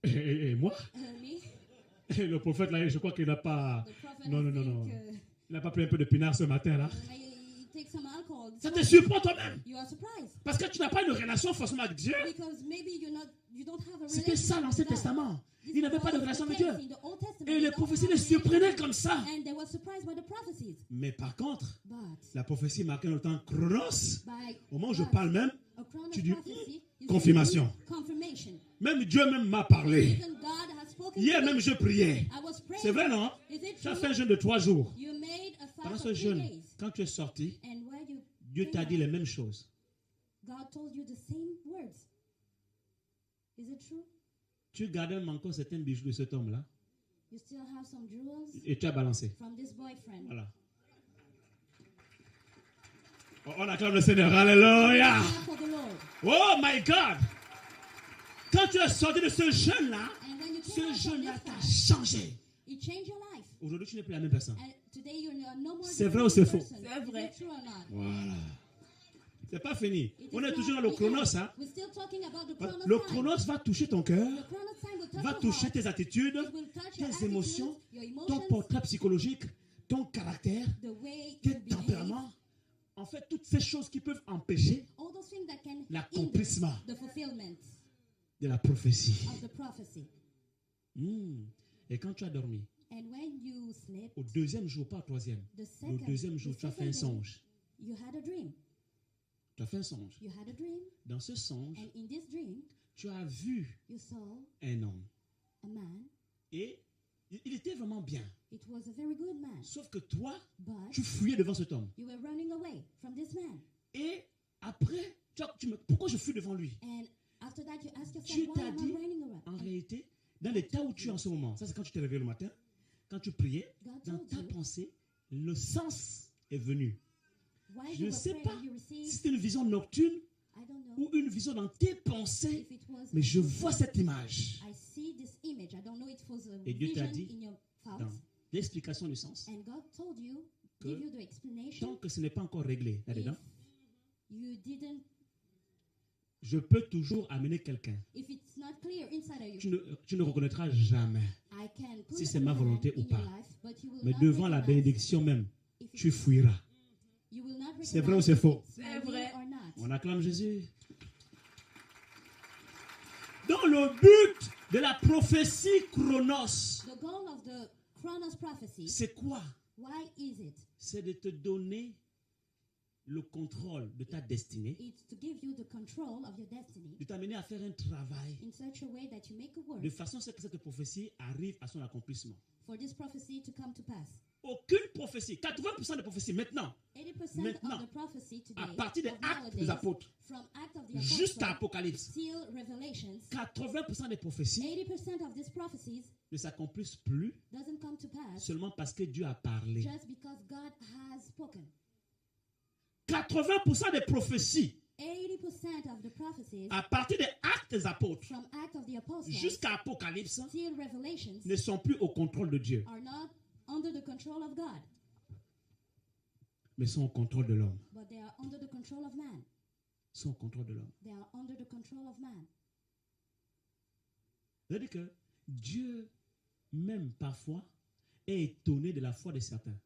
et moi me? Le prophète là, je crois qu'il n'a pas. The prophet, Non, I non, non, non. think, Il n'a pas pris un peu de pinard ce matin là. may take some alcohol. Ça te surprend toi-même. You are surprised Parce que tu n'as pas une relation forcément avec Dieu. because maybe you don't have a C'était relationship ça l'Ancien with God. Testament. This Il n'avait pas de was relation the avec Dieu. case in the Old Testament. Et They les don't prophéties have les a surprenaient relationship. comme ça. And they were surprised by the prophecies. Mais par contre, But la prophétie marquée dans le temps Chronos, by au moment où je God, parle même, a Chronos tu dis, prophecy is confirmation. confirmation. Même Dieu même m'a parlé. Even God has spoken Hier to même me. je priais. I was praying. C'est vrai, non? Is it Tu as true? fait un jeûne de 3 jours. You made a Pendant fast ce of 3 jeûne, days. quand tu es sorti, And while you Dieu came t'a dit out, les mêmes choses. God told you the same words. Is it true? Tu gardais même encore certains bijoux de cet homme-là You still have some jewels et tu as balancé. from this boyfriend. Voilà. Oh, on acclame le Seigneur. Alléluia. Clap for the Lord. Oh my God. Quand tu es sorti de ce jeûne-là, And when you came ce out from jeûne-là this t'a fast, changé. it changed your life. Aujourd'hui, tu n'es plus la même personne. And today you're no more C'est the vrai ou same c'est faux? person. C'est Is vrai. it true or not? Voilà. C'est pas fini. It On is est not toujours dans le the chronos. end. Hein? We're still talking about the chronos Le time. chronos va toucher ton cœur, The chronos time will touch va your toucher heart. tes attitudes, It will touch your tes attitudes, émotions, your ton emotions, portrait psychologique, ton caractère, the way tes you behave. tempéraments. En fait, toutes ces choses qui peuvent empêcher All those things that can hinder l'accomplissement the fulfillment de la prophétie. of the prophecy. Et quand tu as dormi, And when you sleep, au deuxième jour, pas au troisième, the au second, deuxième jour, the tu as fait un second day, songe. you had a dream. Tu as fait un songe. You had a dream, Dans ce songe, and in this dream, tu as vu you saw un homme. a man. Et il était vraiment bien. It was a very good man, Sauf que toi, but tu fuyais devant cet homme. you were running away from this man. Et après, pourquoi je fuis devant lui? And after that, you ask Dieu yourself, why t'a am dit, I running around? en réalité, dans l'état où tu es en ce moment, ça c'est quand tu t'es réveillé le matin, quand tu priais, God dans told ta you pensée, le sens est venu. why Je you ne were sais praying. pas You si received, c'était une vision nocturne I don't know ou une vision dans tes pensées, if it was, mais je vois cette image. I see this image. I don't know it was a Et Dieu t'a vision dit, in your thoughts. Dans l'explication du sens, And God told you, que give you the explanation. tant que ce n'est pas encore réglé là-dedans, If you didn't, je peux toujours amener quelqu'un. if it's not clear inside of you, Tu ne reconnaîtras jamais. I can put Si c'est a ma man volonté in ou your pas. life, but you will Mais not devant la recognize bénédiction même, if tu it's- fuiras. you will not C'est vrai ou recognize c'est if faux? it's my C'est will vrai. or not. On acclame Jésus. Dans le but de la prophétie Chronos, The goal of the Chronos prophecy, c'est quoi? why is it? C'est de te donner le contrôle de ta destinée, It's to give you the control of your destiny de t'amener à faire un travail in such a way that you make a work de façon à ce que cette prophétie arrive à son accomplissement. for this prophecy to come to pass. Aucune prophétie, 80% des prophéties maintenant, 80% Maintenant, of the prophecy today, à partir des of actes nowadays, des apôtres from Act of the jusqu'à Apostles Apocalypse, till Revelations, 80% des prophéties 80% of these prophecies ne s'accomplissent plus doesn't come to pass seulement parce que Dieu a parlé. just because God has spoken. 80% des prophéties 80% of the prophecies à partir des actes des apôtres from Act of the Apostles jusqu'à Apocalypse till Revelations ne sont plus au contrôle de Dieu, are not under the control of God, mais sont au contrôle de l'homme. but they are under the control of man. Sont au contrôle de l'homme. They are under the control of man. C'est-à-dire que Dieu, même parfois, est étonné de la foi de certains.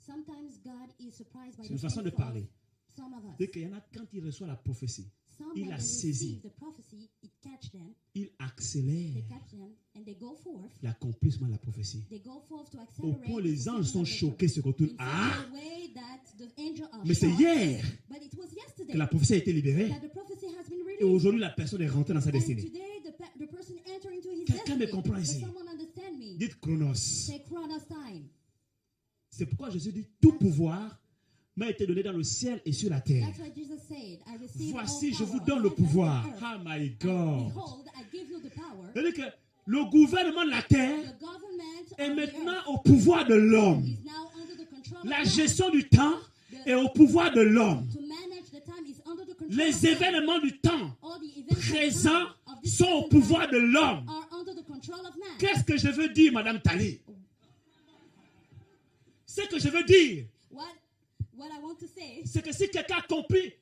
Sometimes God is surprised by C'est the une façon de faith parler. of some of us. C'est qu'il y en a quand il reçoit la prophétie, Some, il when a they saisi. receive the prophecy, it catch them, il they accélère catch them, and they go forth. l'accomplissement de la prophétie. They go forth to Au accelerate point the les anges sont fulfillment of the choqués, se retournent. in Ah! such a way that the angel are Mais c'est shocked. hier But it was yesterday que la prophétie a été libérée. that the prophecy has been Et released. aujourd'hui, la personne est rentrée dans sa And destinée. today the person enter into his Quelqu'un me destiny. comprend Does ici? someone understand me? Dites Chronos. Say Chronos time. C'est pourquoi Jésus dit tout pouvoir m'a été donné dans le ciel et sur la terre. That's what Jesus said. I receive Voici, all je power vous on donne le heaven pouvoir. and earth. Oh my And God. behold, I give you the power. C'est-à-dire que le gouvernement de la terre The government est of the maintenant earth au pouvoir de l'homme. is now under the control La of man. gestion du temps est au pouvoir de l'homme. To manage the time is under the control of Les man. événements du temps All the events of présents time of this sont au present pouvoir time de l'homme. are under the control of man. Qu'est-ce que je veux dire, Madame Tali? Ce que je veux dire, What I want to say, c'est que si quelqu'un a compris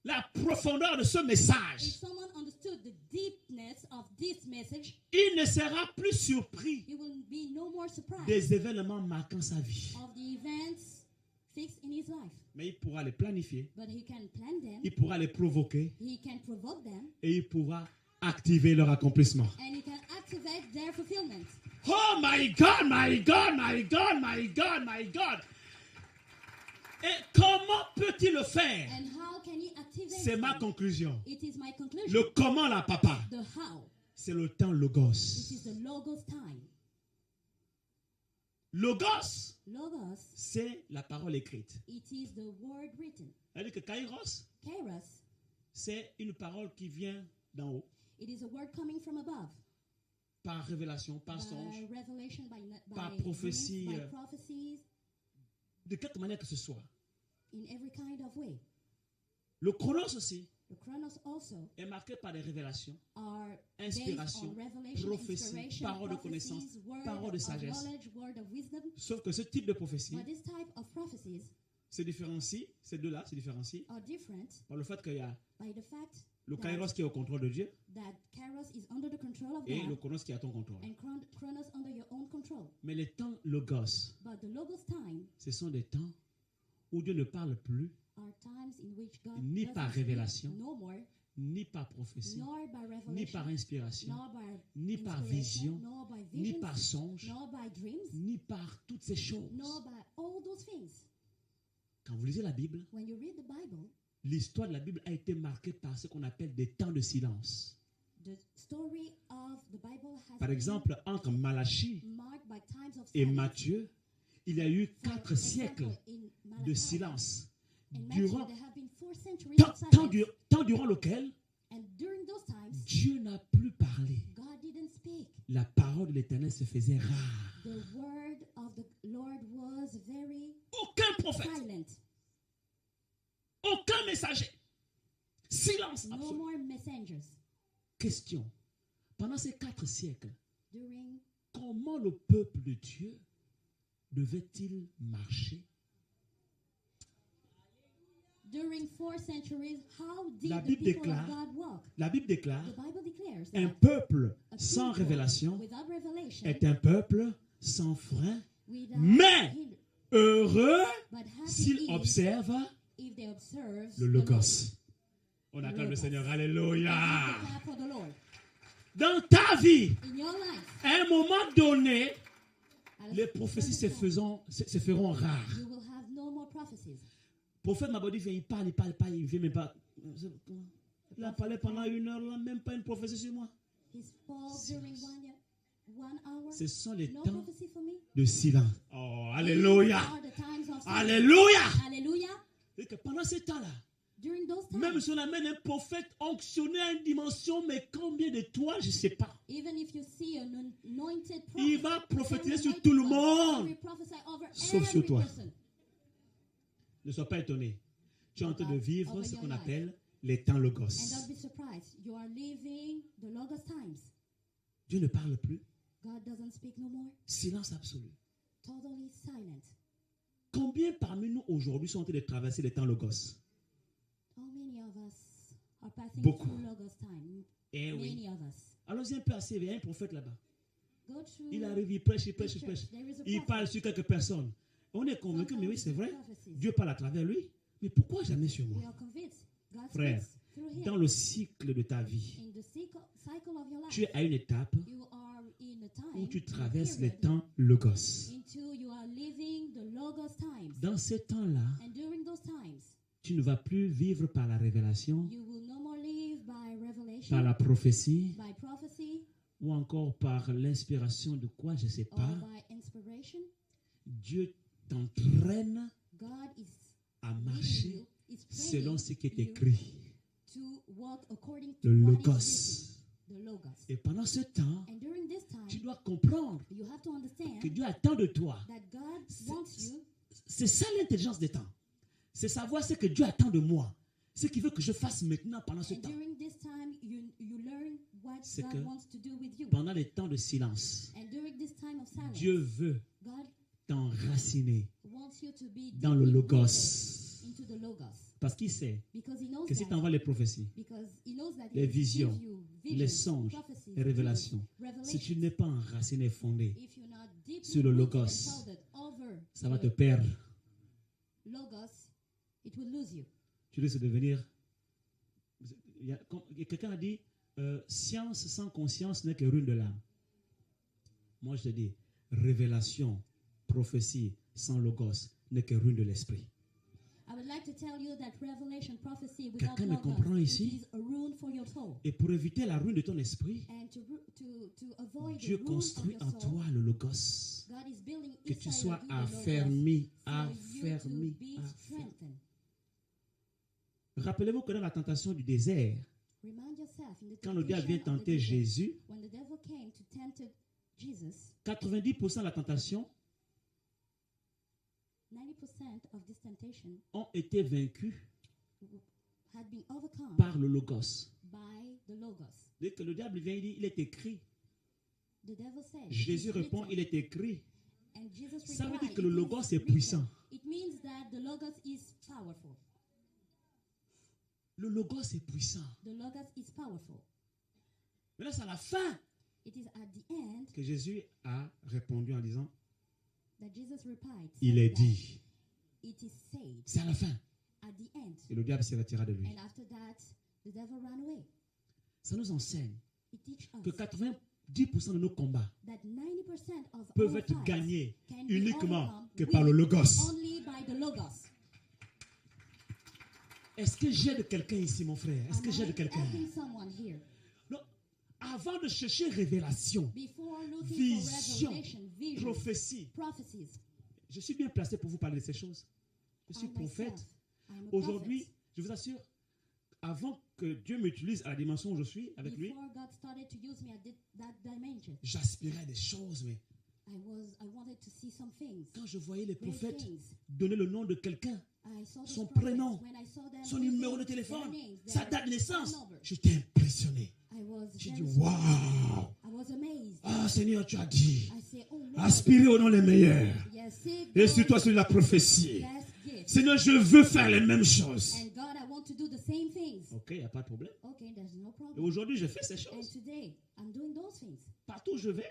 la profondeur de ce if message, someone understood the deepness of this message, il ne sera plus surpris he will be no more surprised des événements marquant sa vie. of the events fixed in his life. Mais il pourra les planifier, But he can plan them, il pourra les provoquer he can provoke them, et il pourra activer leur accomplissement. and he can activate their fulfillment. Oh my God, my God, my God, my God, my God. Et comment peut-il le faire? And how can he activate C'est ma them? conclusion. It is my conclusion. Le comment là, papa, The how. c'est le temps It logos. is the logos time. Logos, Logos, c'est la parole écrite. it is the word written. C'est-à-dire que kairos, Kairos, c'est une parole qui vient d'en haut, it is a word coming from above. par révélation, par songe, By revelation, by par dreams, prophétie, by prophecies, de quelque manière que ce soit. in every kind of way. Le chronos aussi The chronos also est marqué par des révélations, are based inspiration, on revelation, prophétie, inspiration, parole de prophecies, connaissance, word parole de of sagesse. knowledge, word of wisdom. Sauf que ce type de prophétie But this type of prophecies se différencie, ces deux-là se différencient are different par le fait qu'il y a by the fact le kairos qui est au contrôle de Dieu that Kairos is under the control of et le God chronos qui est à ton contrôle. and Chronos under your own control. Mais les temps logos, But the logos time ce sont des temps où Dieu ne parle plus, are times in which God Ni doesn't par speak révélation, no more, ni par prophétie, nor by ni revelation, par inspiration, nor by ni par inspiration, vision, nor by ni visions, par songe, nor by dreams, ni par toutes ces choses. nor by all those things. Quand vous lisez la Bible, When you read the Bible, l'histoire de la Bible a été marquée par ce qu'on appelle des temps de silence. the story of the Bible has Par been exemple, entre Malachie marked by times of et silence. Matthieu, il y a eu For 4 example, siècles in de Malachi, silence, in Matthew, durant, there have been 4 centuries temps, of temps silence. temps durant lequel And during those times, Dieu n'a plus parlé. God didn't speak. La parole de l'Éternel se faisait rare. The word of the Lord was very Aucun prophète, silent. aucun messager. Silence No absolu. more messengers. Question. Pendant ces 4 siècles, During comment le peuple de Dieu devait-il marcher? During 4 centuries, how did La the Bible people déclare, of God walk? La Bible déclare, The Bible declares un that peuple a sans people révélation without revelation, est un peuple sans frein, without mais hinder, heureux but happy s'il is observe if they observe le the Lord. logos. On acclame le Logos. Seigneur. And Alléluia. give the clap for the Lord. Dans ta vie, In your life, à un moment donné, at a les prophéties certain time, se feront rares. you will have no more prophecies. Le prophète Mabodi vient, il parle, il vient même pas. Il a parlé pendant 1 heure, là, même pas une prophétie sur moi. He spoke during 1 hour. Ce sont les No temps prophecy for me. de silence. Oh, These alléluia. are the times of silence. Alléluia. Hallelujah. Et que pendant ce temps-là, During those times, même si on amène un prophète onctionné à une dimension, mais combien d'étoiles, je ne sais pas. even if you see an anointed prophet, Il va prophétiser very sur mighty tout le one, monde. he will prophesy over Sauf sur every toi. person. Ne sois pas étonné. Tu es en train de Over vivre your ce qu'on life. appelle les temps And logos. don't be surprised. You are living the logos times. Dieu ne parle plus. God doesn't speak no more. Silence absolu. Totally silent. Combien parmi nous aujourd'hui sont en train de traverser les temps logos? How many of us are passing Beaucoup. through logos time? Eh oui. Many of us. Allons-y un peu assez. Il y a un prophète là-bas. Go through Il arrive, il prêche, il the prêche, il church. prêche. There is a Il prophet. parle sur quelques personnes. On est convaincu, mais oui, c'est vrai. prophecies. Dieu parle à travers lui. Mais pourquoi jamais sur We moi? are convinced God Frère, speaks through him. dans le cycle de ta vie, In the cycle of your tu life, es à une étape you are in a time, où tu in a traverses les period temps logos. into you are living the Logos times. Dans ces temps-là, And during those times, tu ne vas plus vivre par la révélation, you will no more live by revelation, par la prophétie, by prophecy, ou encore par l'inspiration de quoi, je ne sais or pas. by inspiration. Dieu t'entraîne God is à leading marcher you, is selon praying ce qui est you écrit, to walk according to le what is logos. written, the Logos. Et pendant ce temps, And during this tu time, dois comprendre you have to understand que Dieu attend de toi. that God C'est- wants you. C'est ça l'intelligence des temps. C'est savoir ce que Dieu attend de moi. Ce qu'il veut que je fasse maintenant pendant ce And temps. during this time, you learn what C'est God que wants to do with you. Pendant les temps de silence, And during this time of silence, Dieu veut God t'enraciner wants you to be dans le deeply logos. rooted into the Logos. Parce qu'il sait Because he knows que si that. tu envoies les prophéties, Because he knows that les he visions, gives you les visions, songes, prophecies, les révélations, dreams, si tu revelations. n'es pas enraciné, fondé, If you're not deeply sur le rooted and Logos, founded over ça va te the perdre. Logos, it will lose you. Tu risques de devenir... Quelqu'un a dit, science sans conscience n'est que ruine de l'âme. Moi, je te dis, révélation, prophétie sans logos n'est que ruine de l'esprit. I would like to tell you that revelation, prophecy without Quelqu'un me Logos, comprend it ici? is a ruin for your soul. Et pour éviter la ruine de ton esprit, And to avoid Dieu the ruin of construit your en soul, toi le logos. God is building Que tu inside sois of you the Logos affermi, for you to affermi, be affermi. strengthened. Rappelez-vous que dans la tentation du désert, Remind yourself in the quand le diable vient temptation of the tenter desert, Jésus, when the devil came to tempt Jesus, 90% de la tentation 90% of this temptation ont été vaincus had been overcome par le logos. by the Logos. Dès que le diable vient, il dit, il est écrit. The devil said, "It Jésus is répond, written." il est écrit. And Jesus Ça veut replied, dire que le "It is logos est written." puissant. It means that the Logos is powerful. Le logos est puissant. The Logos is powerful. Maintenant, c'est à la fin It is at the end que Jésus a répondu en disant, that Jesus replied, il saying est that dit. it is said C'est à la fin. at the end. Et le diable se retira de lui. And after that, the devil ran away. Ça nous enseigne It teaches us que 90% de nos combats that 90% of peuvent our être fights gagnés can be uniquement overcome que par le logos. only by the Logos. Est-ce que j'aide quelqu'un ici, mon frère? Est-ce que Am I j'aide quelqu'un? helping someone here? Non. Avant de chercher révélation, Before looking vision, for revelation, visions, prophétie, prophecies, je suis bien placé pour vous parler de ces choses. Je suis I prophète. myself, I'm a Aujourd'hui, prophet. je vous assure, avant que Dieu m'utilise à la dimension où je suis avec lui, Before God started to use me at that dimension, j'aspirais à des choses, mais I wanted to see some things, quand je voyais les great prophètes things. donner le nom de quelqu'un, I saw those son prophets, prénom, when I saw them son using numéro de their téléphone, names, sa their date de naissance, phone number. j'étais impressionné. I was J'ai very dit, surprised. waouh! I was amazed. Ah, Seigneur, tu as dit, I said, oh Lord, aspirez au nom les meilleurs. yes, seek Et sur toi, God's sur la prophétie. best gift. Seigneur, je veux faire les mêmes choses. And God, I want to do the same things. Ok, il n'y a pas de problème. Okay, there's no Et problem. aujourd'hui, je fais ces And choses. today, I'm doing those things. Partout où je vais,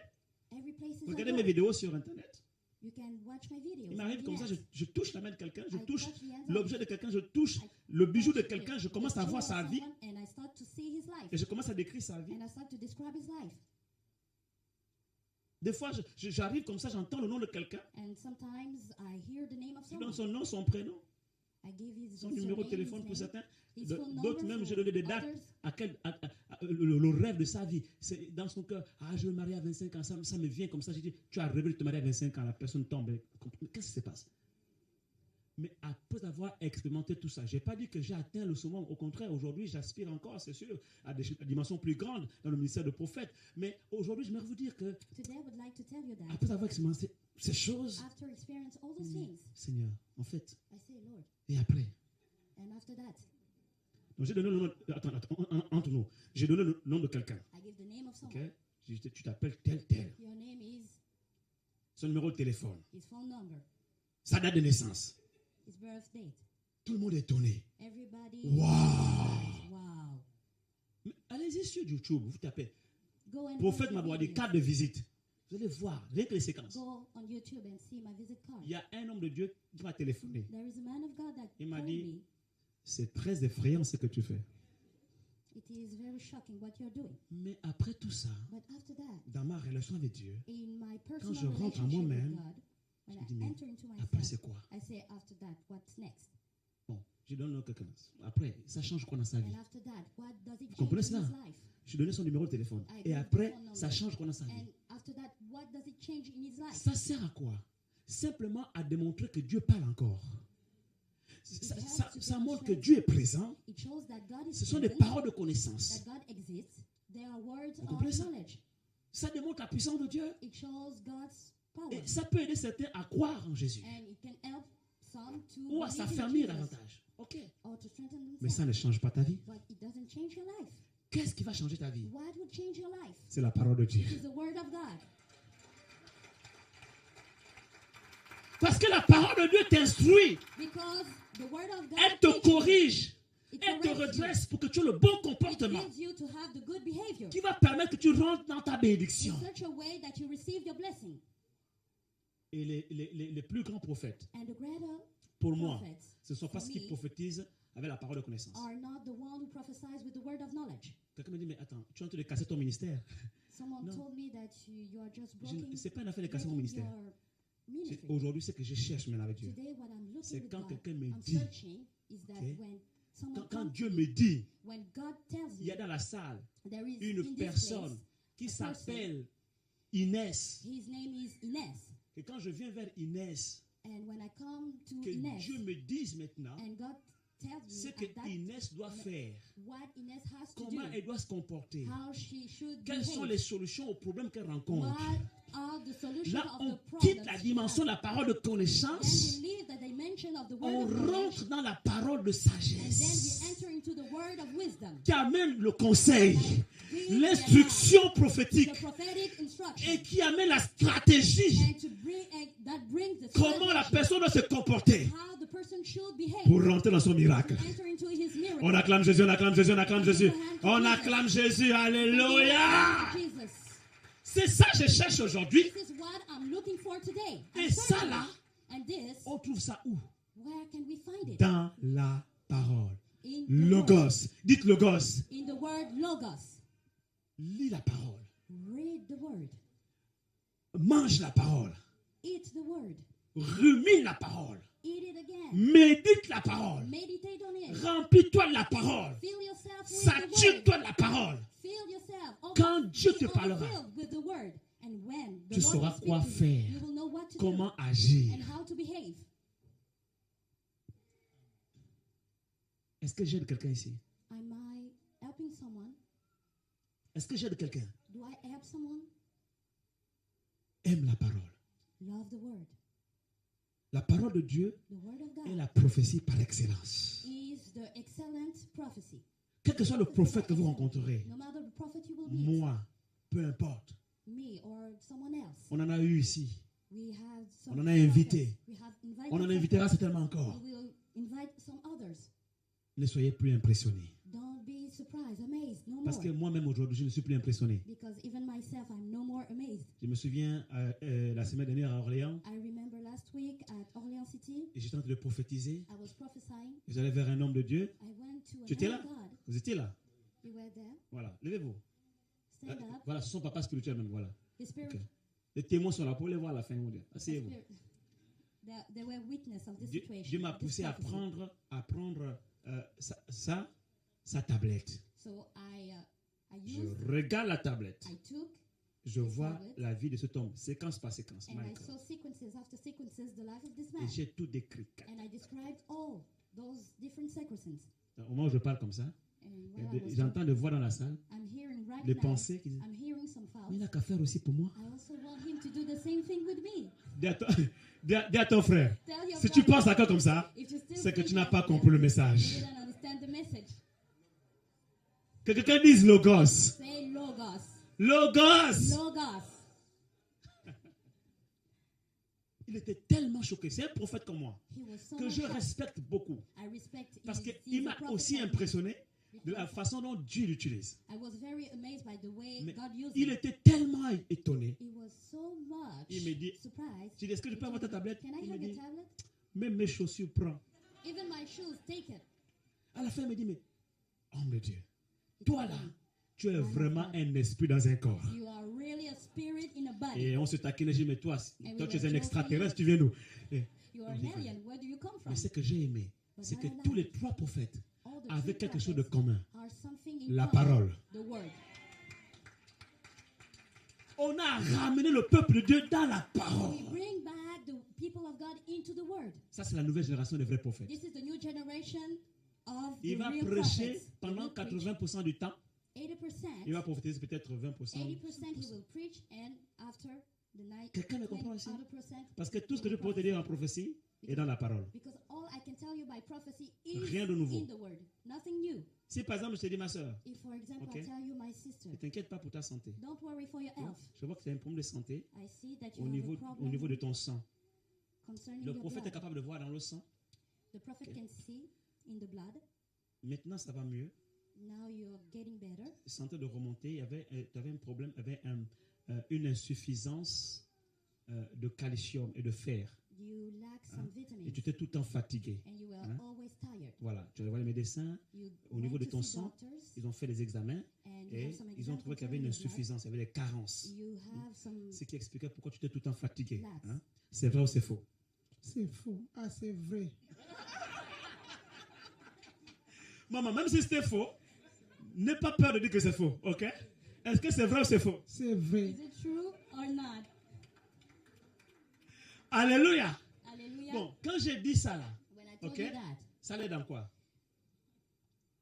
Every place is regardez I mes go. vidéos sur Internet. You can watch my videos. Il m'arrive on comme ça, the net. je touche la main de quelqu'un, je I touche touch the hands of- l'objet de quelqu'un, je touche I le bijou de touch quelqu'un, the- je commence the à voir jewel sa of vie someone, and I start to see his life. et je commence à décrire sa vie. And I start to describe his life. Des fois, j'arrive comme ça, j'entends le nom de quelqu'un, And sometimes I hear the name of je donne someone. son nom, son prénom, I give his son his numéro de name, téléphone his pour name, certains. his phone D'autres number même, j'ai for donné des dates. others. Le rêve de sa vie, c'est dans son cœur. Ah, je veux me marier à 25 ans, ça me vient comme ça. J'ai dit, tu as rêvé de te marier à 25 ans, la personne tombe. Qu'est-ce qui se passe? Mais après avoir expérimenté tout ça, je n'ai pas dit que j'ai atteint le summum. Au contraire, aujourd'hui, j'aspire encore, c'est sûr, à des dimensions plus grandes dans le ministère de prophète. Mais aujourd'hui, j'aimerais vous dire que, Today I would like to tell you that après avoir expérimenté ces choses, after experience all those things, Seigneur, en fait, I say, Lord, et après. and after that, Donc j'ai donné le nom, attends, entre nous, j'ai donné le nom de quelqu'un. I give the name of Ok? someone. J'ai dit, tu t'appelles tel, tel. Your name is Son numéro de téléphone, his phone number, sa date de naissance. his birth date. Tout le monde est étonné. Everybody, Waouh! wow. Mais allez-y sur YouTube, vous tapez Go and Prophète watch the Mabouadi, videos. carte de visite. Vous allez voir, rien que les séquences. Go on YouTube and see my visit card. Il y a un homme de Dieu qui m'a téléphoné. There is a man of God that Il m'a told dit, me, c'est très effrayant ce que tu fais. it is very shocking what you're doing. Mais après tout ça, But after that, dans ma relation avec Dieu, in my quand personal je rentre en relationship with moi-même, God, when je dis, I mais enter into après myself, c'est quoi? I say, after that, what's next? Bon, je donne le quelqu'un. Après, ça change quoi dans sa vie? And after that, what does it Vous comprenez change in cela? his life? Je lui donne son numéro de téléphone. I Et give après, the phone ça number. change quoi dans sa vie? And after that, what does it change in his life? Ça sert à quoi? Simplement à démontrer que Dieu parle encore. Ça montre que Dieu est présent. It shows that God is Ce sont des present, paroles de connaissance. that God exists. There are words Vous of comprenez ça? knowledge. Ça démontre la puissance de Dieu. It shows God's power. Et ça peut aider certains à croire en Jésus. And it can help some to Ou à believe in s'affermir Jesus davantage. Ok. or to strengthen Mais ça themselves. ne change pas ta vie. But it doesn't change your life. Qu'est-ce qui va changer ta vie? What would change your life? C'est la parole de Dieu. It is the word of God. Parce que la parole de Dieu t'instruit. Because the word of God Elle te teaches you. corrige. It Elle te corrects you. redresse pour que tu aies le bon It comportement leads you to have the good behavior qui va permettre que tu rentres dans ta in bénédiction. such a way that you receive your blessing. Et les plus grands prophètes, And the greater pour moi, prophets ce ne sont pas ceux qui me prophétisent avec la parole de connaissance. are not the one who prophesies with the word of knowledge. Quelqu'un me dit, mais attends, tu es en train de casser ton ministère. Someone No. told me that you are just Ce breaking n'est pas une affaire de casser mon breaking ministère. your ministry. Aujourd'hui, c'est que je cherche maintenant avec Dieu. Today, what I'm looking C'est with quand God, quelqu'un me I'm dit, searching, is that ok, when someone Quand comes Dieu to me me, dit, when God tells il y a me dans la salle there is une in this personne qui a person, s'appelle Inès. his name is Inès. Et quand je viens vers Inès, And when I come to que Inès, Dieu me dise maintenant and God tells ce me que at that, Inès doit faire, what Inès has to comment do, elle doit se comporter, how she should quelles sont behave, les solutions aux problèmes qu'elle rencontre. what are the solutions Là, of on the quitte problems la she dimension de has. la parole de Then connaissance, we leave the dimension of the word on of knowledge, rentre dans la parole de and then we sagesse enter into the word of wisdom, qui amène le conseil, Give l'instruction the prophétique prophetic instruction, et qui amène la stratégie, and to bring that brings the comment la strategy, personne doit se comporter how the person should behave pour rentrer dans son miracle. to enter into his miracle. On acclame Jésus, on acclame Jésus, on acclame Jésus. On acclame Jésus, alléluia. Jesus. C'est ça que je cherche aujourd'hui. This is what I'm looking for today. I'm Et ça searching. là, And this, on trouve ça où? where can we find it? Dans la parole. In the word. Logos. Dites logos. In the word logos. Lis la parole. Read the word. Mange la parole. Eat the word. Rumine la parole. Eat it again. Médite la parole. Meditate on it. Remplis-toi de la parole. Fill yourself with the word. Sature-toi de la parole. Fill yourself. Quand Dieu te Be parlera, overfilled with the word. And when the tu Lord sauras will quoi speak to faire, you, you will know what to comment do agir. and how to behave. Est-ce que j'aide quelqu'un ici? Am I helping someone? Est-ce que j'aide quelqu'un? Do I help someone? Aime la parole. Love the word. La parole de Dieu The word of est God la prophétie par excellence. is the excellent prophecy. Quel que soit le prophète que vous rencontrerez, No matter the prophet you will meet, moi, peu importe. me or someone else. On en a eu ici. We have some On en a invité. prophets. We have invited On en some invitera prophets. certainement encore. We will invite some others. Ne soyez plus impressionnés. Don't be surprised, amazed, no Parce more. que moi-même aujourd'hui, je ne suis plus impressionné. Because even myself, I'm no more amazed. Je me souviens la semaine dernière à Orléans, I remember last week at Orleans City, et j'étais en train de prophétiser. I was prophesying. Et j'allais vers un homme de Dieu. I went to Tu a étais man là? of God. Vous étiez là. You were there. Voilà, levez-vous. Stand up. Voilà, ce sont papas spirituels même. Voilà. The spirit. Ok. Les témoins sont là pour les voir à la fin. the Asseyez-vous. spirit. They were witness of this Dieu situation. m'a of this poussé à prophecy. prendre sa tablette. So I Je used, regarde la tablette. I took, Je vois tablette. la vie de cet homme, séquence par séquence. and My I God. saw sequences after sequences the life of this Et man. j'ai tout décrit. And I described all those different sequences. Au moment où je parle comme ça, And while I was j'entends des voix dans la salle, I'm hearing right des now, pensées qui disent, I'm hearing some mais il thoughts. n'a qu'à faire aussi pour moi. I also want him to do the same thing with me. Dis à ton frère, Tell your si tu brother, penses encore comme ça, if you still c'est que think tu n'as like pas that, compris le you message. didn't understand the message. Que quelqu'un dise logos. Say logos. Logos. Logos. Il était tellement choqué. C'est un prophète comme moi, He was so que much je shocked. respecte beaucoup. I respect Parce he's qu'il a m'a prophet aussi and impressionné de la because façon dont Dieu l'utilise. I was very amazed by the way Mais God used il him. était tellement étonné He was so Il me dit, surprised. je dis, est-ce que je peux avoir ta tablette? Can I Il me have your dit, tablet? même mes chaussures, prends. Even my shoes, take it. À la fin, il me dit, mais, homme de Dieu, toi là, tu es Man of vraiment God. un esprit dans un corps. You are really a spirit in a body. Et on se taquine, je dis, mais toi, And toi we tu es were un joking. extraterrestre, tu viens d'où? Et- You are an alien. Where do you come from? Mais ce que j'ai aimé, c'est que tous les trois prophètes All the avaient three quelque chose de prophets commun. are something in La common. parole. The word. On a ramené le peuple de Dieu dans la parole. We bring back the people of God into the word. Ça, c'est la nouvelle génération des vrais prophètes. This is the new generation of the Il va real prêcher prophets. They pendant will preach 80% du temps. 80%. Il va prophétiser peut-être 20%. 80% he will preach, and after the night, Quelqu'un me comprend ici? 20% Parce que tout ce que je peux te dire en prophétie est dans la parole. because all I can tell you by prophecy is Rien de nouveau. in the word. Nothing new. Si par exemple je te dis ma soeur, If, for example, Okay. I tell you, my sister, ne t'inquiète pas pour ta santé. don't worry for your health. Je vois que tu as un problème de santé I see that you au have niveau, a au problem niveau de ton sang. concerning Le your prophète est blood. capable de voir dans le sang. The prophet can see in the blood. Maintenant, ça va mieux. Now you're getting better. Santé de remonter. Tu avais un problème, il y avait une insuffisance de calcium et de fer. You lack some Et vitamins, tu étais tout le temps fatigué. and you were Hein? always tired. Voilà, tu allais voir les médecins. You Au niveau went de to ton see sang, doctors, ils ont fait des examens and you et have some ils ont exams trouvé qu'il y avait une concerning your blood. insuffisance, il y avait des carences. You have some Ce qui expliquait pourquoi tu étais tout le temps fatigué. lacks. Hein? C'est vrai ou c'est faux? C'est faux. Ah, c'est vrai. Maman, même si c'était faux, n'aie pas peur de dire que c'est faux, ok? Est-ce que c'est vrai ou c'est faux? C'est vrai. Is it true or not? Alléluia! Hallelujah. Bon, quand j'ai dit ça là, When I told ok? you that, Ça allait dans quoi?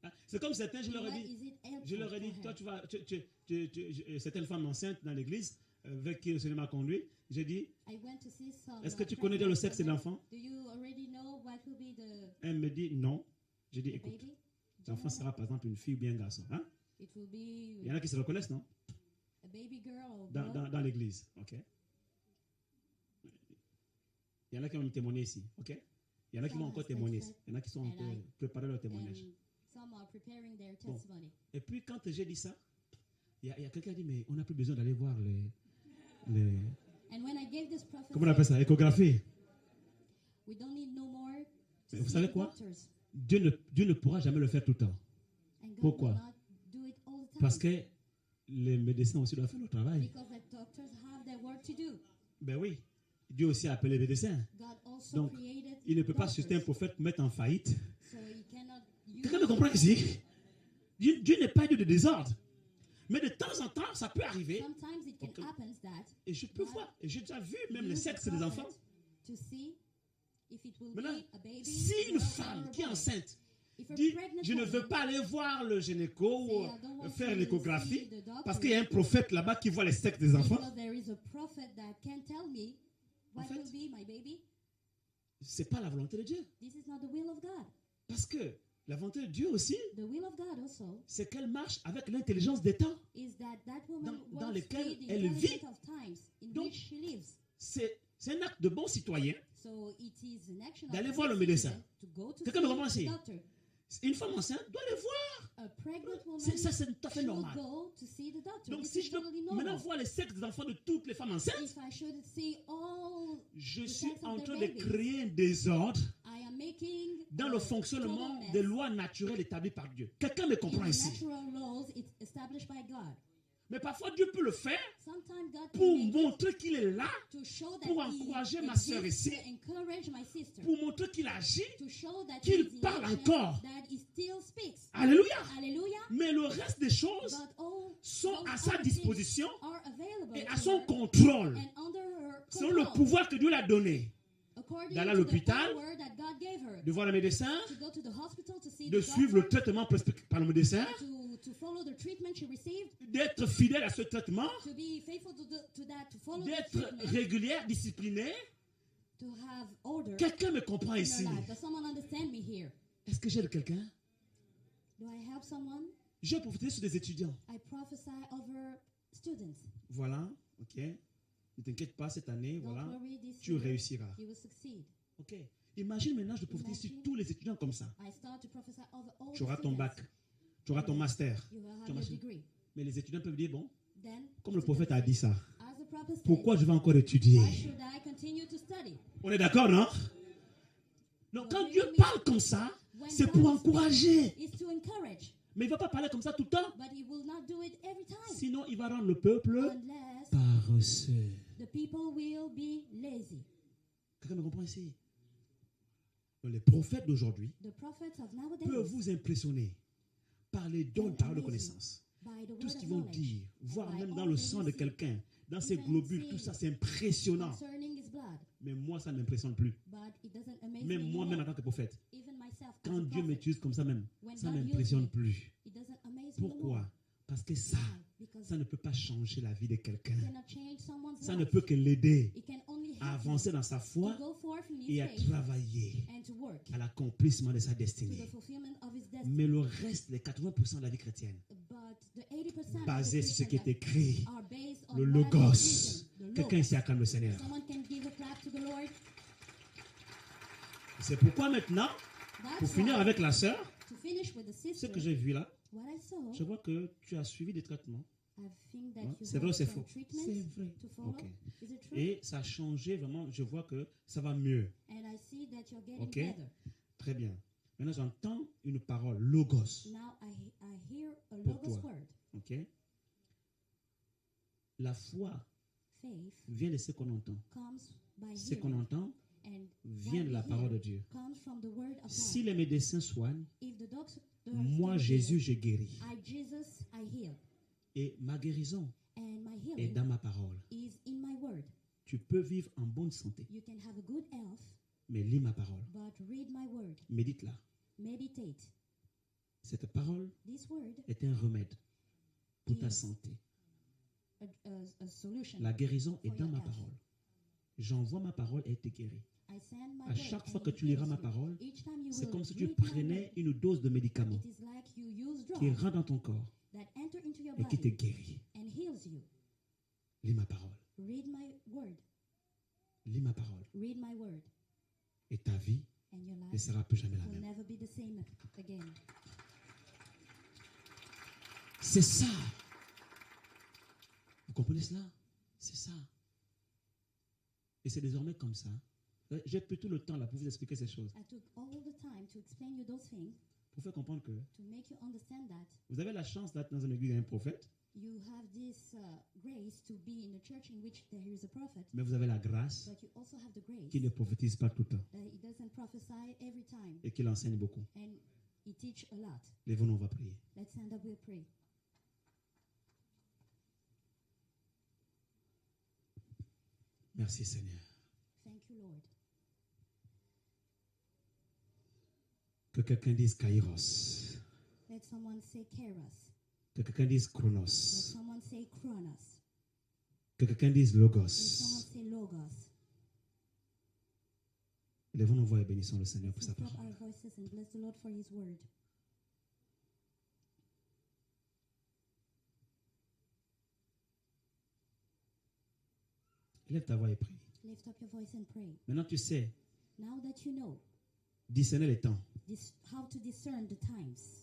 Hein? C'est comme certains, je leur what ai dit, is it helpful je leur ai dit, for toi her? tu vas, c'était une femme enceinte dans l'église avec qui le Seigneur m'a conduit. J'ai dit, I went to see some, est-ce que tu connais déjà le sexe de l'enfant? Do you already know what will be Elle me dit non. J'ai dit, the écoute, baby? l'enfant sera par exemple une fille ou bien un garçon. Hein? It will Il y be en a qui se reconnaissent, non? a baby girl or Dans, boy. dans l'église, ok? Il y en a qui vont me témoigner ici, ok? Il y en a qui vont encore témoigner. Il y en a qui sont en train de préparer leur témoignage. And some are preparing their Bon. testimony. Et puis quand j'ai dit ça, il y a quelqu'un qui a dit, mais on n'a plus besoin d'aller voir les And when I gave this prophecy, comment on appelle ça, échographie. we don't need no more to Mais vous see savez the quoi? doctors. Dieu ne pourra jamais le faire tout le temps. And God Pourquoi? will not do it all the time. Parce que les médecins aussi doivent faire le travail. Because the doctors have their work to do. Ben oui. Dieu aussi a appelé les médecins. God also Donc, created il ne peut pas doctors, susciter un prophète pour mettre en faillite. so he cannot use Quelqu'un me comprend ici? Dieu n'est pas Dieu de désordre. Mais de temps en temps, ça peut arriver. Sometimes it can Okay. happen that Et je peux voir. Et j'ai déjà vu même les use the sexes des enfants. prophet to see if it will Maintenant, be a baby si une girl or femme a qui est boy. enceinte If a dit pregnant je ne veux woman pas aller voir le gynéco ou say, I don't want faire to l'échographie see the doctor parce qu'il y a un prophète là-bas qui voit les sexes des enfants, because there is a prophet that can tell me what En fait, will be my baby, c'est pas la volonté de Dieu. this is not the will of God. Parce que la volonté de Dieu aussi, The will of God also c'est qu'elle marche avec l'intelligence des temps. is that woman Dans works lesquels with the elle vit. intelligence of times in Donc, which she lives. C'est un acte de bon citoyen. So it is an action of D'aller a voir le citizen médecin. to go to Quelqu'un me see comprend the ici? doctor. Une femme enceinte doit les voir. A pregnant woman Ça, c'est tout à fait should normal. go to see the doctor. Donc, This si is je veux totally maintenant normal. voir les sexes des enfants de toutes les femmes enceintes, If I should see all, je the suis sex of en their train de babies, créer un désordre I am making dans a le fonctionnement total mess des lois naturelles établies par Dieu. Quelqu'un me in comprend the ici. natural laws it's established by God. Mais parfois, Dieu peut le faire Sometimes God can pour make it montrer qu'il est là, to show that pour he encourager ma exists, sœur ici, to encourage my sister, pour montrer qu'il agit. to show that qu'il he is in parle action, encore. that he still speaks. Alléluia. Hallelujah. Mais le reste des choses But all sont those à sa other disposition things are available et à to son her contrôle, and under her selon le control, pouvoir que Dieu lui a donné. according d'aller à to the l'hôpital, power that God gave her, De voir le médecin, to go to the hospital to see de the suivre le doctor, traitement prescrit par le médecin, to follow the treatment she received, d'être fidèle à ce traitement, to be faithful to that, to follow the d'être treatment, régulière, disciplinée. to have order Quelqu'un me comprend in ici. your life. Does someone understand me here? Est-ce que j'aide quelqu'un? Do I help someone? J'ai profité sur des étudiants. I prophesy over students. Voilà, ok. Ne t'inquiète pas, cette année, Don't voilà, worry, this tu year réussiras. you will succeed. Ok. Imagine maintenant, je prophétise sur Imagine. tous les étudiants comme ça. I start to prophesy over all Tu auras the ton students. bac, tu auras ton master. You will Tu have your imagines. degree. Mais les étudiants peuvent dire, bon, Then, comme le students prophète a say, dit ça, as the prophet purpose Pourquoi is. je vais encore étudier? Why should I continue to study? On est d'accord, non? Donc quand Dieu parle comme ça, c'est pour encourager. It's to encourage, Mais il ne va pas parler comme ça tout le temps. but he will not do it every time. Sinon, il va rendre le peuple Unless paresseux. the people will be lazy. Quelqu'un me comprend ici? Donc, les prophètes d'aujourd'hui The prophets of peuvent nowadays, vous impressionner par les dons de parole de connaissance. by the Tout ce word qu'ils of vont knowledge, dire, voire by même all dans le they sang de receive, quelqu'un, dans ses even globules, seeing tout ça, c'est impressionnant. concerning his blood, Mais moi, ça ne m'impressionne plus. but it doesn't amaze Même me moi-même en anymore. tant que prophète, Even myself, as quand a Dieu prophet, m'utilise comme ça même, when ça ne God uses m'impressionne me, plus. it doesn't amaze me Pourquoi? anymore. Parce que ça, Why? Because ça ne peut pas changer la vie de quelqu'un. it cannot change someone's Ça ne life. peut que l'aider It can only à help avancer him dans sa to foi go forth in his et à faith travailler and to work à l'accomplissement de sa to the destinée. fulfillment of his destiny. Mais le reste, les 80% de la vie chrétienne, But the 80% of basé the sur ce qui Christian est écrit, life are based on le what is logos. written, the Quelqu'un logos. ici acclame le Seigneur. Someone can give a clap to the Lord. C'est pourquoi maintenant, pour That's finir why, avec la sœur, to finish with the ce sister, que j'ai vu là, what I saw, je vois que tu as suivi des traitements I think that Ouais, you c'est vrai ou have c'est some faux? treatments C'est vrai. to follow. Ok. Is it true? et ça a changé vraiment. Je vois que ça va mieux. And I see that you're getting Ok. better. Très bien. Maintenant, j'entends une parole, logos. Now I hear a Pour logos toi. word. Ok. La foi Faith vient de ce qu'on entend. comes by Ce qu'on hearing, entend and vient what de we la hear parole de Dieu. comes from the word of Si God. les médecins soignent, If the doctor moi, Jésus, j'ai guéri. Jesus, I heal. Et ma guérison And my est healing dans ma parole. is in my word. Tu peux vivre en bonne santé, You can have a good health, mais lis ma parole. but read my word. Médite-la. Meditate. Cette parole This word est un remède pour ta Yes. santé. a solution. La guérison est For dans your ma health. parole. J'envoie ma parole et te guéris. I send my À word chaque and fois que it tu liras heals ma you. parole, Each time you c'est will comme si tu read my prenais word, une dose de médicament it is like you use qui drugs rentre dans ton corps that enter into your et qui te body guérit. and heals you. Lis ma parole. Read my word. Lis ma parole. Read my word. Et ta vie And your ne life sera plus jamais la will même. never be the same again. C'est ça. Vous comprenez cela? C'est ça. Et c'est désormais comme ça. J'ai pris tout le temps là pour vous expliquer ces choses. I took all the time to explain you those things, Pour faire comprendre que to make you understand that vous avez la chance d'être dans une église et un prophète, you have this grace to be in a church in which there is a prophet, mais vous avez la grâce but you also have the grace qui ne prophétise pas tout le temps that he doesn't prophesy every time, et qui l'enseigne beaucoup. and he teach a lot. Lèvons-nous, on va prier. Let's stand up, we'll pray. Merci Seigneur. Thank you, Lord. Que quelqu'un dise Kairos. Let someone say Kairos. Que quelqu'un dise Let Chronos. someone say Chronos. Que quelqu'un dise Let someone Logos. say Logos. Lèvons nos voix et bénissons le Seigneur pour Let's sa lift up parole. our voices and bless the Lord for his word. Lève ta voix et prie. Lift up your voice and pray. Maintenant tu sais Now that you know discerner les temps. how to discern the times,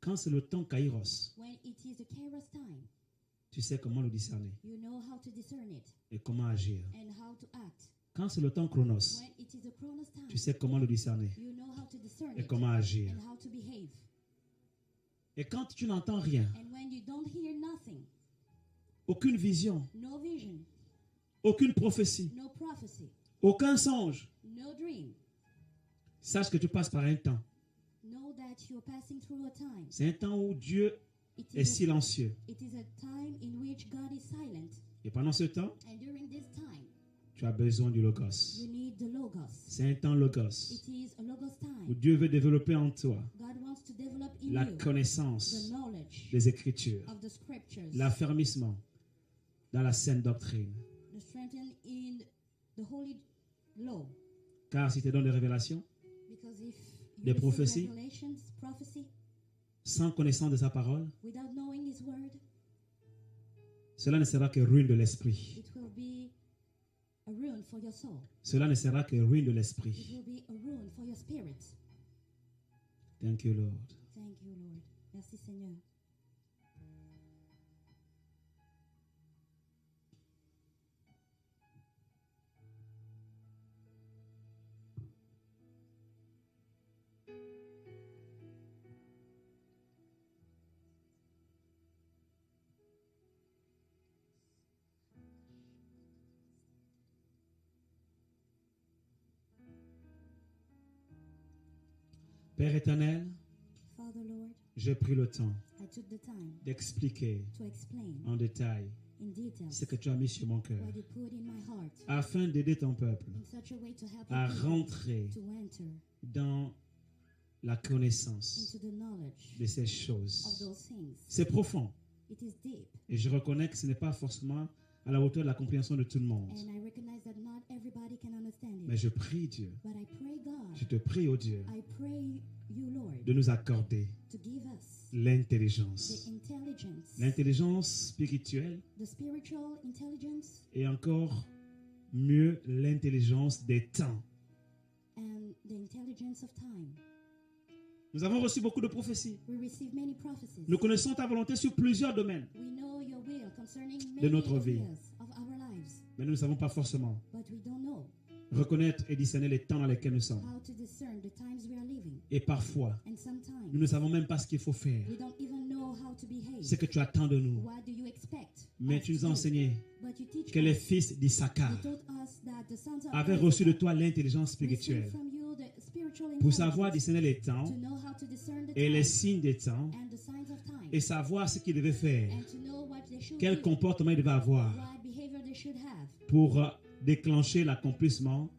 Quand c'est le temps Kairos, when it is the Kairos time, tu sais comment le discerner you know how to discern it et comment agir. and how to act. Quand c'est le temps Chronos, When it is the Chronos time, tu sais comment le discerner you know how to discern et it comment agir. and how to behave. Et quand tu n'entends rien, And when you don't hear nothing, aucune vision, no vision, aucune prophétie, no prophecy, aucun songe, no dream, sache que tu passes par un temps. know that you're passing through a time. C'est un temps où Dieu It est is, silencieux. it is a time in which God is silent. Et pendant ce temps, And during this time, tu as besoin du Logos. you need the Logos. C'est un temps Logos It is a Logos où time. Dieu veut développer en toi God wants to develop in la you the connaissance knowledge des Écritures, of the scriptures, l'affermissement dans la saine doctrine. the strengthen in the holy law. Car si tu donnes des révélations Because if you Des receive prophéties. revelations, prophecy, sans connaissance de sa parole, without knowing his word, cela ne sera que ruine de l'esprit. it will be a ruin for your soul. Cela ne sera que ruine de It l'esprit. will be a ruin for your spirit. Thank you, Lord. Thank you, Lord. Merci, Seigneur. Père éternel, Father Lord, j'ai pris le temps I took the time d'expliquer to explain en détail in detail ce que tu as mis sur mon cœur, what you put in my heart afin d'aider ton peuple in such a way to help à your people rentrer to enter dans la connaissance into the knowledge de ces of choses. those things. C'est profond It is deep, et je reconnais que ce n'est pas forcément à la hauteur de la compréhension de tout le monde. and I recognize that not everybody can understand Mais it. je prie Dieu, But I pray God, je te prie, oh Dieu, I pray you, Lord, de nous accorder to give us l'intelligence. the intelligence, L'intelligence spirituelle the spiritual intelligence, et encore mieux l'intelligence des temps. and the intelligence of time. Nous avons reçu beaucoup de prophéties. We receive many prophecies. Nous connaissons ta volonté sur plusieurs domaines, We know your will concerning de many notre vie. areas of our lives, mais nous ne savons pas forcément but we don't know reconnaître et discerner les temps dans lesquels nous sommes. how to discern the times we are living. Et parfois, And sometimes nous ne savons même pas ce qu'il faut faire, we don't even know how to behave. ce que tu attends de nous. What do you expect? Mais us tu nous to as do? enseigné But you teach que les us. fils d'Issachar You taught us that the sons of avaient Issachar reçu de toi l'intelligence received spirituelle from you the spiritual pour savoir intelligence discerner les temps to know how to discern the et les times signes des temps and the signs of time, et savoir ce qu'ils devaient faire, and to know what they should quel do, comportement ils devaient avoir what behavior they should have, pour déclencher l'accomplissement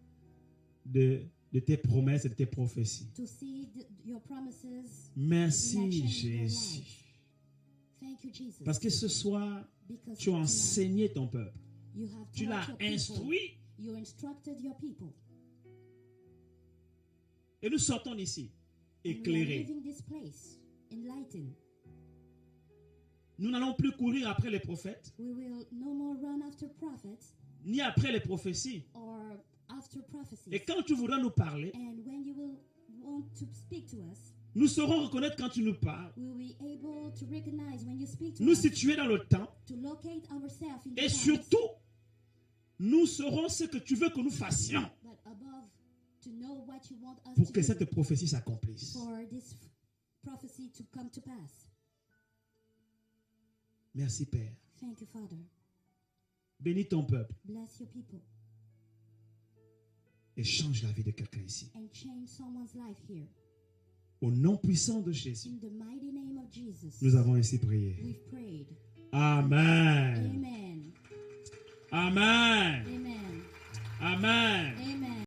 de tes promesses et de tes prophéties. to see your promises in Merci action in your Jésus. life. Thank you, Jesus. Parce que ce soir, Because tu as tonight enseigné ton peuple. you have Tu taught l'as your people. instruit. You instructed your people. Et nous sortons d'ici, And we are éclairés. leaving this place enlightened. Nous n'allons plus courir après les prophètes, We will no more run after prophets ni après les prophéties. or after prophecies. Et quand tu voudras nous parler, And when you will want to speak to us, nous saurons reconnaître quand tu nous parles, we will be able to recognize when you speak to nous us, situer dans le temps, to locate ourselves in the et times, surtout, nous saurons ce que tu veux que nous fassions but above, to know what you want us pour to que do cette prophétie s'accomplisse. for this prophecy to come to pass. Merci Père. Thank you, Father. Bénis ton peuple Bless your people et change la vie de quelqu'un ici. and change someone's life here. Au nom puissant de Jésus, In the mighty name of Jesus, nous avons ainsi prié. we've prayed. Amen. Amen. Amen. Amen. Amen. Amen.